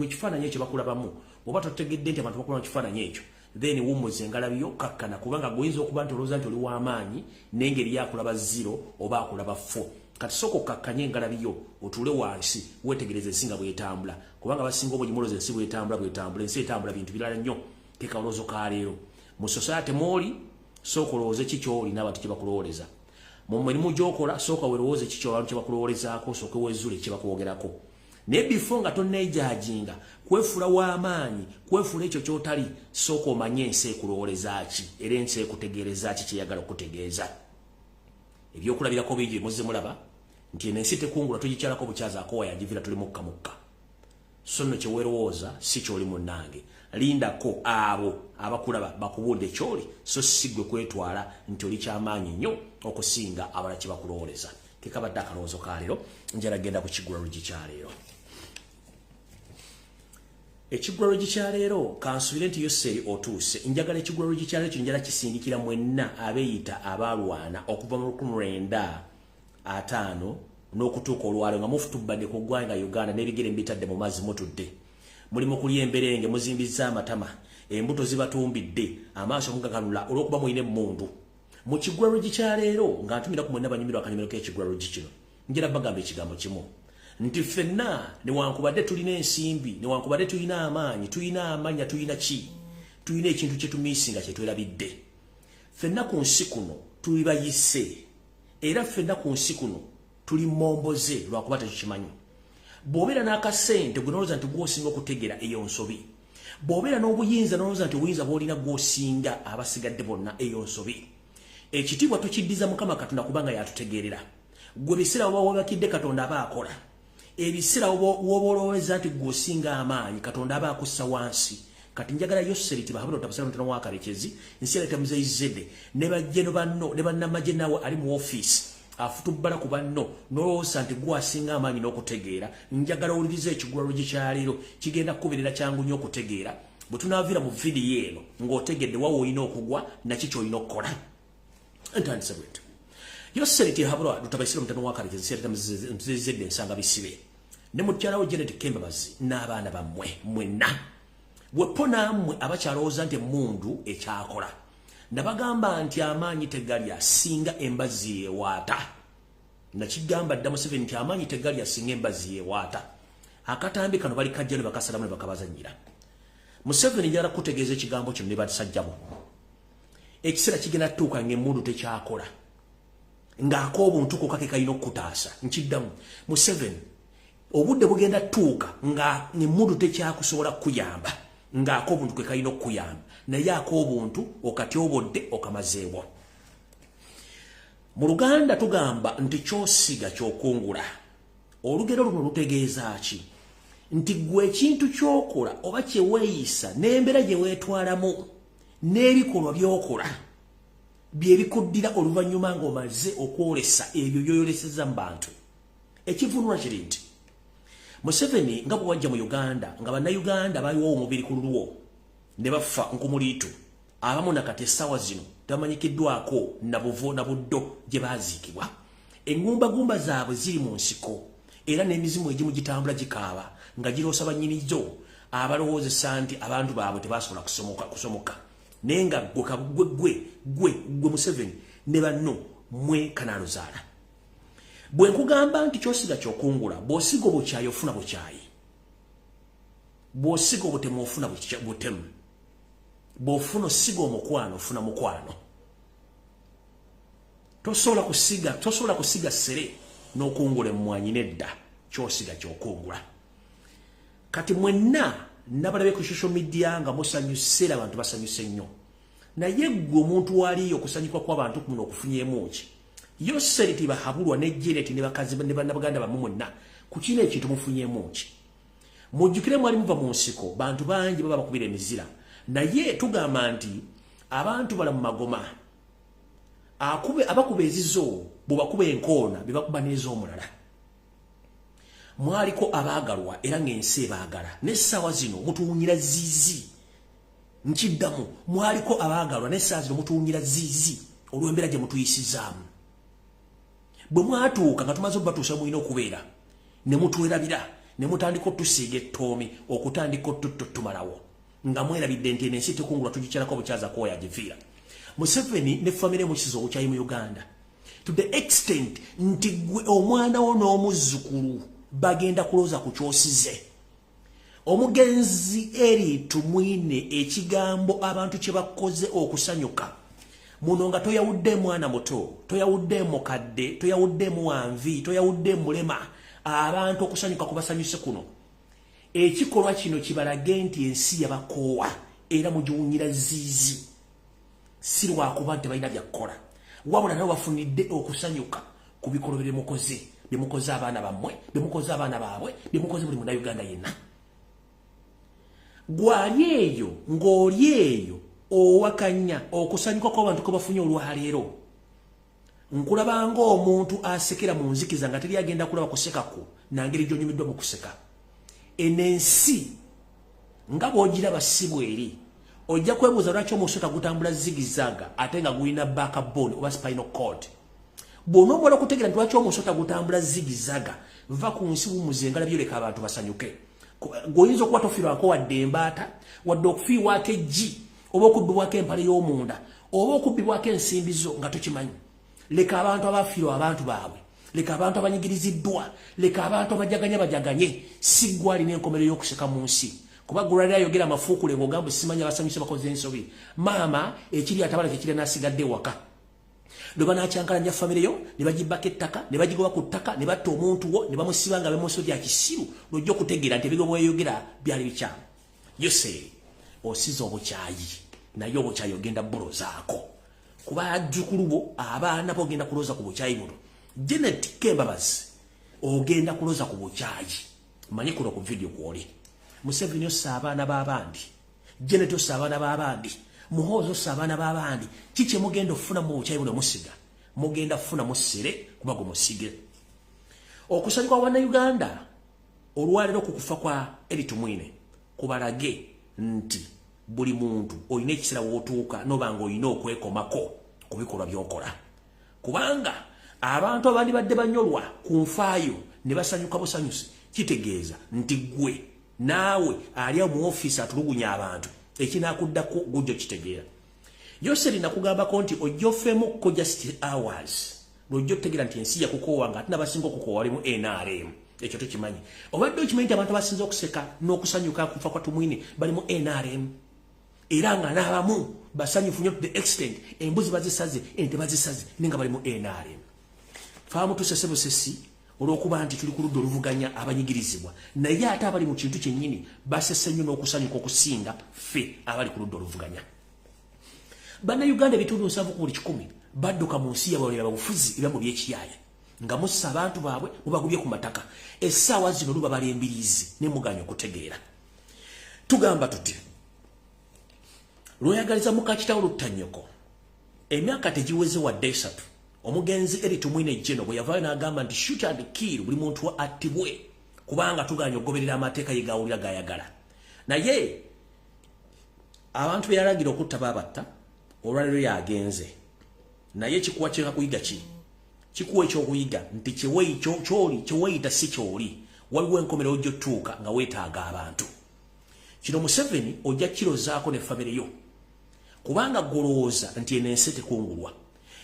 gwe kifaananyi ekyo bakulabamu oba totegedde nti abantu bakulaba kifaananyi ekyo then wumuze ngalabiyo kakkana kubanga goyinza okuba nti olowooza nti oli w'amaanyi n'engeri yakulaba 0 oba akulaba 4 kati soko kakkanye ngalabiyo otule wansi wetegereze ensinga bwetambula kubanga basinga obwenyi muloza ensi bwetambula ensi etambula bintu birala nnyo teeka olowoozo ka leero mu society mwoli sooka olowooze kikyoli n'abantu kye bakulowooleza mu mirimu gy'okola sooka werowooze kikyo abantu kye bakulowoolezaako sooke wezuule kye bakwogerako naye before nga tonneejajinga kwefula w'amaanyi kwefula ekyo ky'otali sooka omanye ensi ekulowooleza ki era ensi ekutegeereza ki kyeyagala okutegeeza ebyokulabirako bingi muzze mulaba nti eno ensi tekungula tugikyalako bukyazaako wayagivira tuli mukka so nno kyeweerowooza si kyoli munnange lindako abo abakulaba bakubunde kyoli so sigwe kwetwala nti oli kyamaanyi nnyo okusinga abala kye bakulowooleza kekabadde akalowoozo ka leero njala genda ku kigula LUJJI kya leero ekigula LUJJI kya leero kansubire nti yose otuuse njagala ekigula LUJJI kya leero njala kisindikira mwenna abeeyita abalwana okuva mu 1950 n'okutuuka olwalo nga mufutubbadde ku ggwanga Uganda n'ebigere mbitadde mu mazzi mutudde mulimu kulya emberenge muzimbiza amatama embuto zibatumbidde amaaso mugakanula olw'okuba muyina emmundu mu kigula LUJJI kya leero nga ntumira ku mwenna banyumirwa akanyumiro k'ekigula LUJJI kino njala bagamba ekigambo kimu nti ffenna newankubadde tulina ensimbi newankubadde tulina amaanyi tulina amanya tulina ki tulina ekintu kye tumiisinga kye twerabidde ffenna ku nsi kuno tuli bayise era ffenna ku nsi kuno tuli momboze lwakuba tetukimanyi bw'obeera n'akasente gwe nolowooza nti gw'osinga okutegera eyo nsobi bw'obeera n'obuyinza nolowooza nti obuyinza bw'olina gw'osinga abasigadde bonna eyo nsobi ekitiibwa tukiddiza Mukama Katonda kubanga yatutegeerera gwe biseera woba wabakidde Katonda aba akola ebiseera woba olowooza nti gw'osinga amaanyi Katonda aba akussa wansi kati njagala Yoseriti bahabula otabasala mutano wa Karekezi nsi yaleeta Muzeyizedde ne bajjeno banno ne bannamagye nawe ali mu ofiisi afutubbala ku banno nolowooza nti gwasinga amaanyi n'okutegeera njagala owuliriza ekigula LUJJI kya leero kigenda kukubeerera kyangu nnyo okutegeera bwe tunaaviira mu vidiyo eno ng'otegedde wawe olina okugwa naki ky'olina okukola entandise bwetyo Yoseriti habulwa lutabaisira mutano wa Karekezi nsi yaleeta Muzeyizedde ensanga bisibe ne mukyalawo Janet Kembabazi n'abaana bammwe mwenna bwepo nammwe abakyalowooza nti emmundu ekyakola nabagamba nti amaanyi tegalya singa embazi yewaata nakigamba dda Museveni nti amaanyi tegalya singa embazi yewaata akatambi kano bali kajja ne bakasalamu ne bakabazanyira Museveni njala kutegeeza ekigambo kino ne basajjabo ekiseera kigenda tuuka ng'emmundu tekyakola ng'akoobuntu kokka ke kalina okutaasa nkiddamu Museveni obudde bugenda tuuka nga emmundu tekyakusobola kuyamba ng'akoobuntu ke kalina okuyamba naye akoobuntu okatyobodde okamazeebwa mu Luganda tugamba nti kyosiga kyokungula olugero luno lutegeeza ki nti gwe ekintu kyokola oba kyeweeyisa n'embeera gye weetwalamu n'ebikolwa by'okola bye bikuddira oluvannyuma ng'omaze okwolesa ebyo by'oyoleseza mu bantu ekivunula kiri nti Museveni nga bwe wajja mu Uganda nga bannayuganda baliwo omubiri ku lulwo ne bafa nkumuliitu abamu nakati essaawa zino tamanyikiddwako na buvo na buddo gye baaziikibwa engumbagumba zaabwe ziri mu nsiko era n'emizimu egimu gitambula gikaaba nga giroosa bannyinizo abalowoozesa nti abantu baabwe tebasobola kusomoka naye nga gwe Museveni ne banno mwe kanaaluzaala bwe nkugamba nti kyosiga kyokungula bw'osiga obukyayi ofuna bukyayi bw'osiga obutemu ofuna butemu bw'ofuna osiga omukwano ofuna mukwano tosobola kusiga ssere n'okungula emmwanyi nedda kyosiga kyokungula kati mwenna nabalabe ku social media nga musanyuse abantu basanyuse nnyo naye gwe omuntu waliyo okusanyuka kw'abantu kuno okufunyemu ki Yoseriti bahabulwa ne Janet ne bakazi ne bannabaganda bammwe mwenna ku kino ekintu mufunyemu ki mujjukire mwali muva mu nsiko bantu bangi baba bakubira emizira naye tugamba nti abantu bala mu magoma abakuba ezizo bwebakuba enkoona bebakuba n'ez'omulala mwaliko abaagalwa era ng'ensi ebaagala n'essaawa zino mutuwunyira ziizi nkiddamu mwaliko abaagalwa n'essaawa zino mutuwunyira ziizi olw'embeera gye mutuyisizaamu bwe mwatuuka nga tumaze obatuusa mulina okubeera ne mutwerabira ne mutandika tusiige Tomi okutandika tutumalawo nga mwerabidde nti ensi tekungula tugikyalako bukyaza ko yagivira Museveni ne family mukizo okukyayi mu Uganda to the extent nti gwe omwana wo n'omuzzukulu bagenda kuloza ku kyosize omugenzi eri tumwine ekigambo abantu kye bakoze okusanyuka muno nga toyawudde mwana muto toyawudde mukadde toyawudde muwanvi toyawudde mulema abantu okusanyuka kubasanyuse kuno ekikolwa kino kibalage nti ensi yabakoowa era mugiwunyira ziizi sirwa kuba nti balina byakukola wabula nabo bafunidde okusanyuka ku bikolwa bye mukoze abaana bammwe bye mukoze abaana baabwe bye mukoze buli Munnayuganda yenna gwali eyo ng'oli eyo owakanya okusanyuka kw'abantu kwe bafunye olwaleero nkulabanga omuntu asekera mu nzikiza nga teri agenda kulaba kusekako nangeri gy'onyumiddwa mu kuseka enensi nga bw'ogiraba si bweri ojja kwebuuza lwaki omusota gutambula zigizaga ate nga gulina backbone oba spinal cord bw'onoomala okutegeera nti lwaki omusota gutambula zigizaga va ku nsi wumuzengala byoleka abantu basanyuke goyinza okuba tofiirwako wadde embaata wadde okufiirwako eggi oba okubbibwako empale y'omunda oba okubbibwako ensimbizo nga tokimanyi leka abantu abafiirwa abantu baabwe leka abantu abanyigiriziddwa leka abantu bajaganye si gwe alina enkomerero y'okuseka mu nsi kuba gulali ayogera amafuukule ng'ogamba simanyi abasanyuse bakoze ensobi maama ekiri atabala kyekiri n'asigadde ewaka lwe banakyankalanya famire yo ne bagibbako ettaka ne bagigoba ku ttaka ne batta omuntu wo ne bamusiba nga bemuso gya kisiru lwojja okutegeera nti ebigambo byeyogera byali bikyamu yose osiza obukyayi naye obukyayi ogenda bulozaako kuba ajjukulu bo abaana bogenda kuloza ku bukyayi buno Janet Kembabazi ogenda kuloza ku bukyayi manyi kuno ku video kwoli Museveni ossa abaana b'abandi Janet ossa abaana b'abandi Muhozo ossa abaana b'abandi kiki mugenda ofuna mu bukyayi buno musiga mugenda funa musire kuba gwe musige okusanyuka kwa Uganda olwaleero ku kufa kwa Ebintu mwine kubalage nti buli muntu olina ekisera wootuuka nobanga olina okwekomako ku bikolwa by'okola kubanga abantu abandi badde banyolwa ku nfaayo ne basanyuka busanyusi kitegeeza nti gwe naawe ali mu office atulugunya abantu ekinakuddako gujjo kitegeera yose linakugambako nti ojjofemu ko just hours lwojjo otegeera nti ensi yakukoowa nga ate nabasinga okukoowa walimu NRM ekyo tokimanyi obadde okimanyi nti abantu abasinza okuseka n'okusanyuka kufa kwa tumwine balimu NRM era nga n'abamu basanyufu nnyo to the extent embuzi bazisaze ente bazisaze nenga balimu NRM faamu tusesebusesi olw'okuba nti tuli ku ludda oluvuganya abanyigirizibwa naye ate abali mu kintu kyennyini basese nnyo n'okusanyuka okusinga ffe abali ku ludda oluvuganya Bannayuganda ebitundu 7 ku buli 100 badduka mu nsi yabalira babufuzi ebyambo by'ekiyaya nga mussa abantu baabwe mubagubye ku mataka essaawa zino luba bali embiriizi ne muganya okutegeera tugamba tuti lweyagaliza mukakitawo Lutanyoko emyaka tegiweze wadde 3 omugenzi Ebintu mwine Jeno bwe yavaayo n'agamba nti shoot and kill buli muntu attibwe kubanga tuganya okugoberera amateeka ye gawulira gayagala naye abantu be yalagira okutta babatta olwaleero yagenze naye kikuwa kyekuyiga ki kikuwa ekyokuyiga nti kyeweyita si kyoli waliwo enkomerero gy'otuuka nga weetaaga abantu kino Museveni ojja kirozaako ne famire yo kubanga golowooza nti eno ensi tekungulwa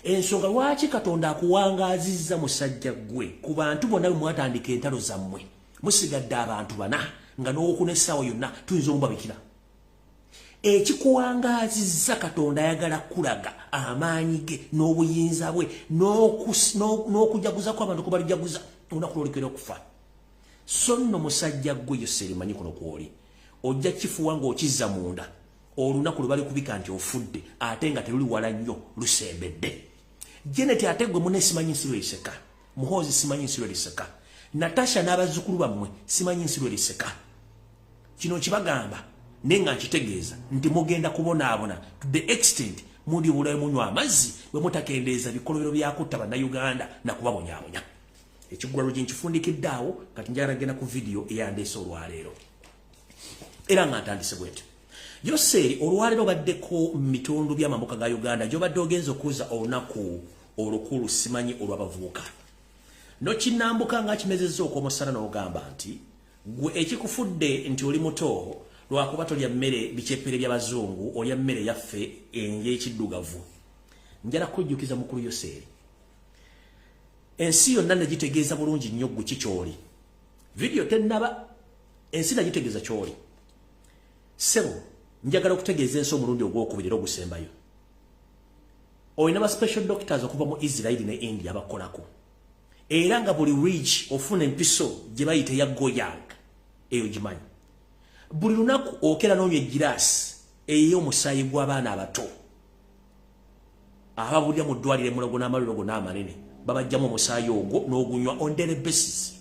ensonga lwaki Katonda akuwangaazizza musajja gwe ku bantu bonna bwe mwatandika entalo zammwe musigadde abantu 4 nga n'okuna essaawa yonna tuyinza omubabikira ekikuwangaazizza Katonda ayagala kulaga amaanyi ge n'obuyinza bwe n'okujaguza kw'abantu ku balijaguza olunaku lw'olekera okufa so nno musajja gwe yose limanyi kuno kwoli ojja kifuwa ng'okizza munda olunaku lwe bali kubika nti ofudde ate nga teruli wala nnyo lusembedde Janet ate gwe mune simanyi nsi lw'eseka Muhozi simanyi nsi lw'eseka Natasha n'abazzukulu bammwe simanyi nsi lw'eseka kino kibagamba nenga nkitegeeza nti mugenda kubonaabona to the extent muli bulayo munywa amazzi bwe mutakendeeza bikolobero byakutta Bannayuganda na kubabonyaabonya ekigulalo gye nkifundikidde awo kati njagala genda ku video eyandeese olwaleero era nga ntandise bwetyo yose olwaleero baddeko mitundu by'amambuka ga Uganda gy'obadde ogenza okuza olunaku olukulu simanyi olw'abavubuka nokinambuka nga kimezezza okwomusana n'ogamba nti gwe ekikufudde nti oli muto lwakuba tolya mmere bikyepere by'abazungu olya mmere yaffe ey'ekiddugavu njala kujjukiza mukulu Yoseeri ensi yonna negitegeeza bulungi nnyo gwe kikyoli video tennaba ensi nagitegeeza kyoli sebo njagala okutegeeza ensi omulundi ogwokubiri era ogusembayo olina ba special doctors okuva mu Israeli ne India abakolako era nga buli reach ofuna empiso gye bayita ya goyang eyo gimanyi buli lunaku okera n'onywa egiraasi ey'omusaayi gw'abaana abato ababulya mu ddwaliro emulago n'amaliro n'amanene babajjamu omusaayi ogwo n'ogunywa on daily basis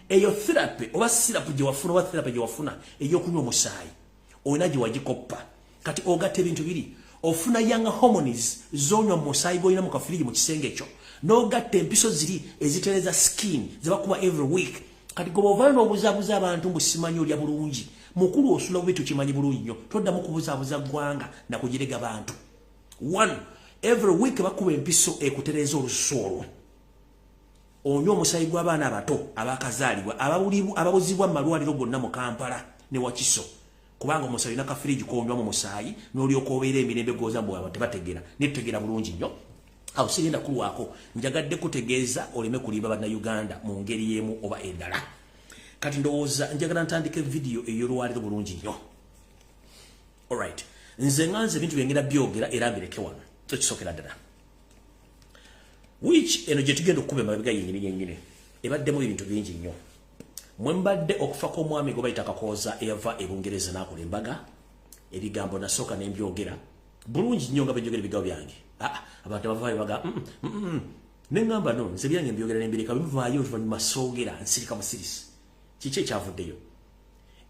eyo therapy oba syrup gye wafuna oba therapy gye wafuna ey'okunywa omusaayi olina gye wagikoppa kati ogatta ebintu biri ofuna young hormones zonywa mu musaayi gw'olina mu kafirigi mu kisenge ekyo n'ogatta empiso ziri ezitereza skin ze bakuba every week kati goba ovayo n'obuzaabuza abantu mbu simanyi olya bulungi mukulu osula bubi tukimanyi bulungi nnyo toddamu kubuzaabuza ggwanga na kugirega bantu one every week bakuba empiso ekutereza olususu olwo onywa omusaayi gw'abaana abato abakazaalibwa ababuzibwa mu malwaliro gonna mu Kampala ne Wakiso kubanga omusaayi olina kafirigi konywa mu musaayi n'olyoka obeera emirembe goza mbu abo tebategeera netutegeera bulungi nnyo awo sigenda kulwako njagadde kutegeeza oleme kulimba bannayuganda mu ngeri y'emu oba endala kati ndowooza njagala ntandika video ey'olwaliro bulungi nnyo alright nze nganze ebintu byengera byogera era mbireke wano tokisookera ddala which eno gye tugenda okukuba emabega yennyini ebaddemu ebintu bingi nnyo mwe mbadde okufa kw'omwami gwe bayita Kakooza eyava e Bungereza n'akola embaga ebigambo nasooka ne mbyogera bulungi nnyo nga benjogera ebigambo byange abantu abavaayo baga neŋŋamba no nze byange mbyogera nembireka bivaayo oluvannyuma soogera nsirika musirisi kiki ekyavuddeyo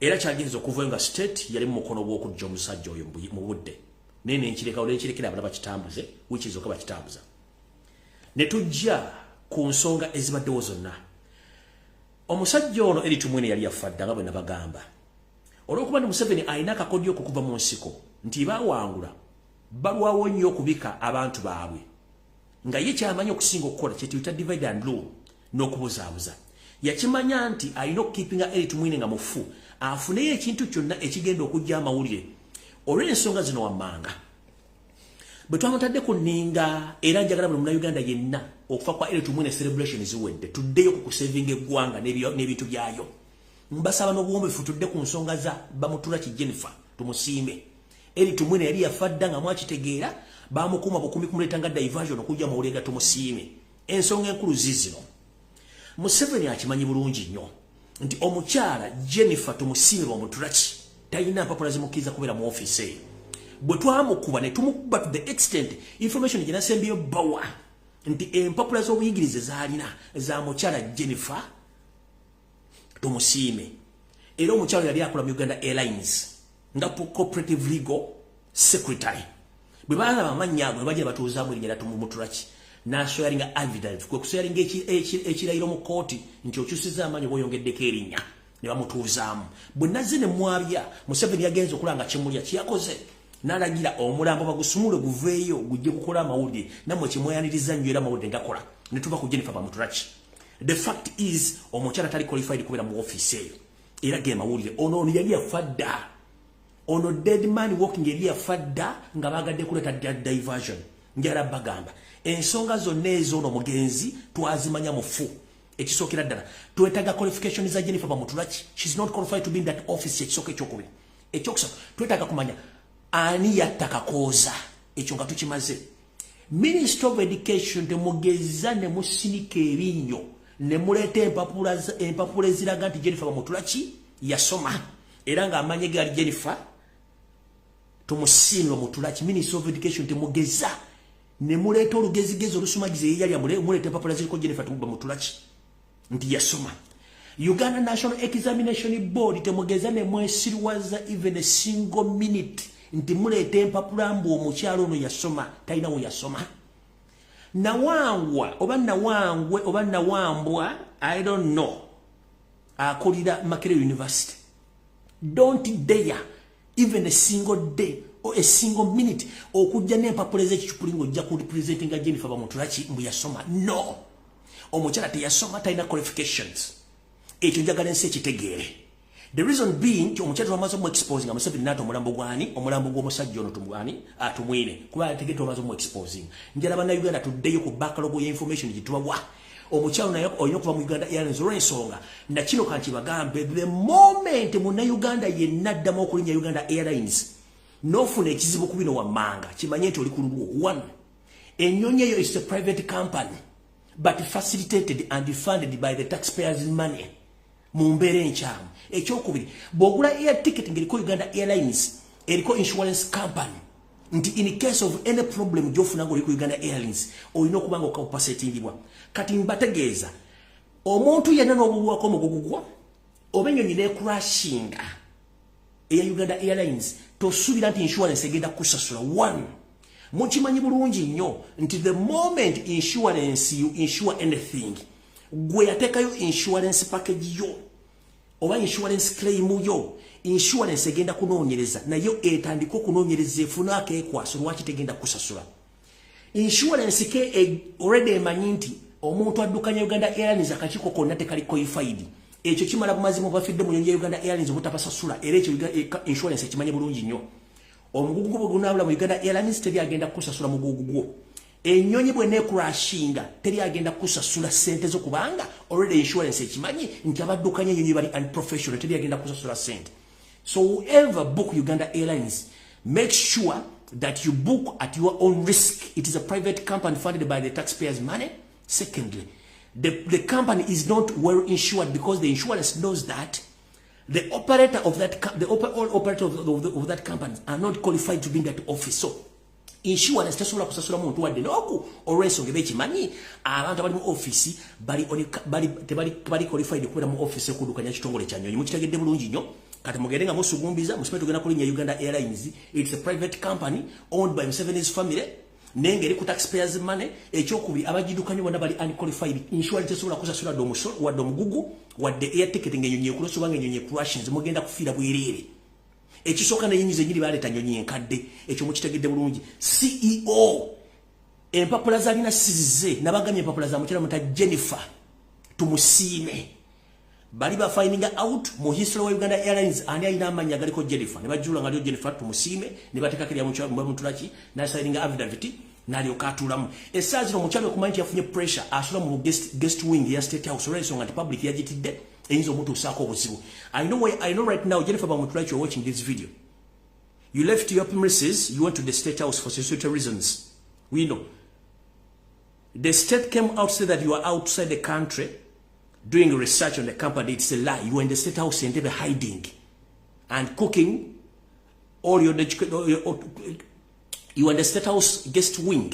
era kyagenza okuvayo nga state yali mu mukono gw'okujja omusajja oyo mu budde naye nenkirekawo nenkirekera abala bakitambuze wikizoka bakitambuza ne tujja ku nsonga ezibaddewo zonna omusajja ono Eritu Mwene yali yafadda nga bwe nabagamba olw'okuba ndi Museveni alina akakodyo okukuva mu nsiko nti baawangula balwawo nnyo okubika abantu baabwe nga ye kyamanyi okusinga okukola kyetuyita divide and rule n'okubuzaabuza yakimanya nti alina okukiipinga Eritu Mwene nga mufu afuneyo ekintu kyonna ekigenda okujja amawulire olw'ensonga zino wammanga bwe twamutadde ku nninga era njagala buli munnayuganda yenna okufa kwa Eritu Mwene celebration ziwedde tuddeyo ku kusevinga eggwanga n'ebintu byayo mbasaba n'obuwombefu tudde ku nsonga za bamutula ki Jennifer tumusiime Eritu Mwene yali yafadda nga mwakitegeera bamukuuma bukumi kumuleeta nga diversion okujja mawulire ga tumusiime ensonga enkulu zizino Museveni akimanyi bulungi nnyo nti omukyala Jennifer tumusiime bamutula ki talina mpapula zimukkiriza kubeera mu ofiisi eyo bwe twamukuba ne tumukuba to the extent information gye nasembiyo bawa nti empapula z'obuyigirize zaalina za mukyala Jennifer tumusiime era omukyala yali akola mu Uganda Airlines nga cooperative legal secretary bwe balaba amannya ago ne bajja batuuzaamu erinnya tumumutula ki n'aswearinga evidence kwe kuswearinga ekirayiro mu kooti nti okyusiza amaanyi oba oyongeddeko erinnya ne bamutuuzaamu bwe nazze ne mwabya Museveni yagenza okulanga kimulya kiyakoze n'alagira omulambo bagusumule guveeyo gujje kukola amawulire nammwe kimweyaniriza nnyo era amawulire ngakola ne tuva ku Jennifer bamutula ki the fact is omukyala tali qualified kubeera mu ofiisi eyo era ge mawulire ono yali yafadda ono dead man walking yali yafadda nga bagadde kuleeta diversion njala bagamba ensonga zonna ezo ono mugenzi twazimanya mufu ekisookera ddala twetaaga qualification za Jennifer bamutula ki she's not qualified to be in that office ekisooka ekyokubiri ekyokusatu twetaaga kumanya ani yatta Kakooza ekyo nga tukimaze Minister of Education temugeza ne musinika ebinnyo ne muleeta empapula eziraga nti Jennifer bamutula ki yasoma era nga amanye gali Jennifer tumusiime bamutula ki Minister of Education temugeza ne muleeta olugezigezi olusumagize yeyali muleeta empapula ziriko Jennifer bamutula ki nti yasoma Uganda National Examination Board temugeza ne mwesirwaza even a single minute nti muleeta empapula mbu omukyalo ono yasoma talinawo yasoma nawangwa oba nawangwe oba nawambwa I don't know akulira Makerere University don't dare even a single day or a single minute okujja n'empapula ez'ekicupulingo ojja ku representinga Jennifer bamutula ki mbu yasoma no omukyala teyasoma talina qualifications ekyo njagala ensi ekitegeere. The reason being omukyala wamaze mu exposing amusebe nato omulambo gwani omulambo gw'omusajja ono tumwani atumwine kuba ategete wamaze mu exposing njala bana Uganda tuddeyo ku backlog ya information gitubawa omukyala nayo oyino kuba mu Uganda Airlines olw'ensonga na kino kanti bagambe the moment muna Uganda yennaddamu okulinnya Uganda Airlines nofuna ekizibu ku bino wammanga kimanye nti oli ku lulwo. One, ennyonyi eyo is a private company but facilitated and funded by the taxpayers' money. Mumbere nchamu. Ekyokubiri, bw'ogula air ticket ng'eriko Uganda Airlines, eriko insurance company. Nti in case of any problem gy'ofuna ng'oliko Uganda Airlines, olina okuba nga okaupasetingibwa. Kati mbategeeza, omuntu yenna n'obulwako omugugugwa, oba ennyonyi n'ekrashinga eya Uganda Airlines, tosuubira nti insurance egenda kusasula. One, mukimanyi bulungi nnyo nti the moment insurance you insure anything, gwe yateekayo insurance package yo oba insurance claim yo, insurance egenda kunoonyereza nayo etandika okunoonyereza efuna akeekwaso lwaki tegenda kusasula. Insurance ke already emanyi nti omuntu addukanya Uganda Airlines akakiiko konna tekali qualified. Ekyo kimala bumazimu bafidde mu nnyonyi ya Uganda Airlines obutapasasula era ekyo insurance ekimanyi bulungi nnyo. Omugugu bwe gunaabula mu Uganda Airlines teri agenda kusasula mugugu gwo. Ennyonyi bwe neekrashinga teri agenda kusasula sente zo kubanga already insurance ekimanyi nti abaddukanya ennyonyi bali unprofessional teri agenda kusasula sente. So whoever book Uganda Airlines, make sure that you book at your own risk. It is a private company funded by the taxpayers' money. Secondly, the company is not well insured because the insurance knows that the operator of that all operators of that company are not qualified to be in that office. So insurance tasobola kusasula muntu wadde n'oku olw'ensonga ekimanyi abantu abali mu office bali qualified okubeera mu office okuddukanya kitongole kya nnyonyi. Mukitegedde bulungi nnyo. Kati mugende nga musugumbiza musibe tugenda kulinnya Uganda Airlines. It's a private company owned by Museveni's family. Nenge eri ku taxpayers money. Ekyokubiri abagiddukanya bonna bali unqualified. Insurance tesobola kusasula wadde omusolo wadde omugugu wadde air ticket ng'ennyonyi ekulose oba ng'ennyonyi ekrashinze mugenda kufiira bwereere. Ekisooka n'ennyonyi zennyini baleeta nnyonyi enkadde. Ekyo mukitegedde bulungi. CEO empapula zalina sizize nabagamye empapula za mukyala muta Jennifer tumusiime. Bali ba finding out mu history wa Uganda Airlines ani alina amanya galiko Jennifer ne bajula ngalio Jennifer tumusiime ne bateeka kiri ya mukyala mutulaki na signing affidavit n'alyoka atulamu. Essaazi no mukyala okumanyi yafunye pressure asula mu guest wing ya State House olw'ensonga nti public yagitidde eyinza omutuusaako obuzibu. I know right now Jennifer Bamutulaki, you're watching this video. You left your premises, you went to the State House for security reasons. We know. The state came out said that you are outside the country doing research on the company. It's a lie. You were in the State House and they were hiding and cooking all your you are in the State House guest wing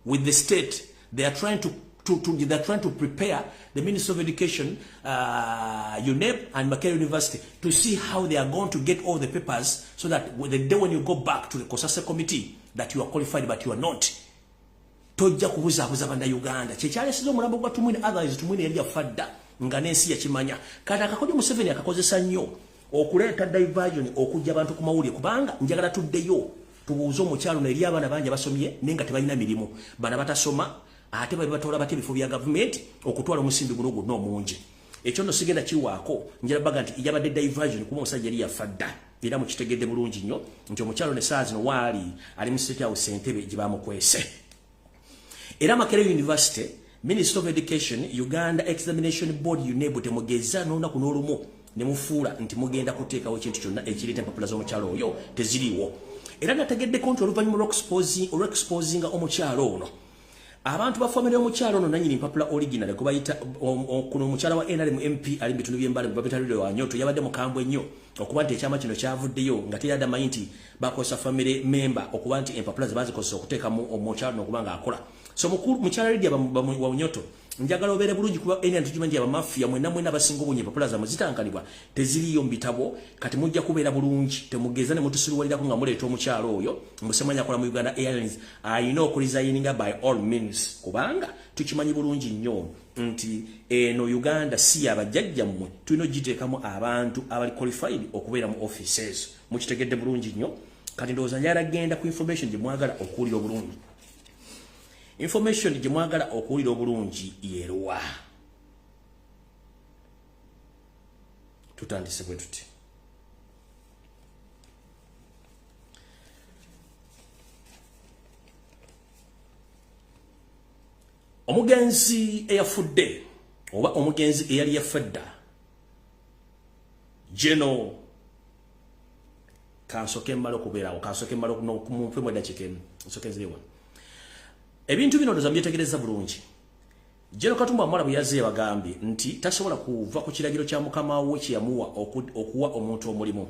with the state. They are trying to prepare the Minister of Education, UNEP and Makerere University to see how they are going to get all the papers so that the day when you go back to the Kosase committee that you are qualified but you are not. Tojja kubuzabuza banda Uganda. Chekyalesiza omulambo gwa tumwine others tumwine yali afadda nga n'ensi yakimanya. Kati akakodyo Museveni akakozesa nnyo okuleeta diversion okujja abantu ku mawulire kubanga njagala tuddeyo tubuuze omukyalo n'eri abaana bangi basomye nenga tebalina mirimu. Bana batasoma ate batola bate ebifo bya government okutwala omusimbi guno gwonna omungi. Ekyo nno sigenda kiwaako njala baga nti yabadde diversion kuba omusajja yali yafadda. Era mukitegedde bulungi nnyo nti omukyalo ne saa zino waali ali mu State House Entebbe gye bamukwese. Era Makerere University, Minister of Education, Uganda Examination Board, UNEB temugeza n'olunaku n'olumu ne mufuula nti mugenda kuteekawo ekintu kyonna ekireeta empapula z'omukyalo oyo teziriiwo. Era nategeddeko nti oluvannyuma olw'exposinga omukyalo ono abantu ba family y'omukyalo ono nannyini empapula original kubayita kuno omukyala wa NRM MP ali mu bitundu by'embale mu Babetali wa Nyoto yabadde mukambwe nnyo okuba nti ekyama kino kyavuddeyo nga teyadde amanyi nti bakozesa family member okuba nti empapula ze bazikozesa okuteekamu omukyalo n'okuba ng'akola. So mukyala Lydia wa Nyoto njagala obeere bulungi kuba eni tukimanyi abamafia mwena basinga obungi empapula zammwe zitankanibwa teziriyo mu bitabo kati mujja kubeera bulungi temugeza ne mutusuliwalirako nga muleeta omukyalo oyo musemanya akola mu Uganda Airlines ayina okuresigninga by all means kubanga tukimanyi bulungi nnyo nti eno Uganda si abajjajja mmwe tulina ogiteekamu abantu abali qualified okubeera mu offices. Mukitegedde bulungi nnyo kati ndowooza njala genda ku information gye mwagala okuwulira obulungi. Information gye mwagala okuwulira obulungi yeruwa. tutandise bwe tuti. Omugenzi eyafudde oba omugenzi eyali yafedda Geno kansoke mmalo kubeerawo kansoke mmalo kumumpe mweda chikemu nsokezeewa ebintu bino ndoza mbyetegereza bulungi. Geno Katumba Wamala bwe yazze bagambye nti tasobola kuva ku kiragiro kya mukama we kiyamuwa okuwa omuntu omulimu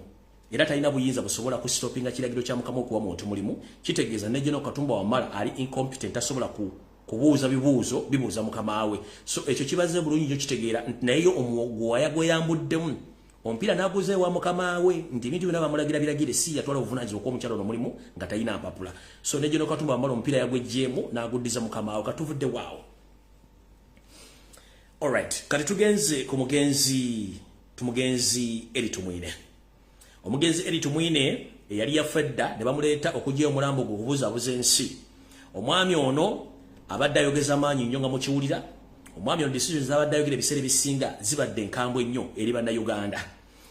era talina buyinza busobola kustopinga kiragiro kya mukama okuwa omuntu omulimu. Kitegeeza ne Geno Katumba Wamala ali incompetent, tasobola kubuuza bibuuza mukama we. So ekyo kibaze bulungi nyo kitegeera nayo omugwaya gwe yambuddemu ompira nabuze wa mukama we nti bintu bina bamulagira biragire si yatwala obuvunanyizibwa okw'omukyalo n'omulimu nga talina mpapula. So ne Geno Katumba Wamala ompira yagwejjeemu n'aguddiza mukama we katuvudde waawo. Alright, kati tugenze ku mugenzi Eritu Mwine. Omugenzi Eritu Mwine eyali yafedda ne bamuleeta okujja omulambo gwe okubuzaabuza ensi. Omwami ono abadde ayogeza amaanyi nnyo nga mukiwulira. Omwami ono decisions z'abadde ayogera ebiseera ebisinga zibadde enkambwe nnyo eri bannayuganda.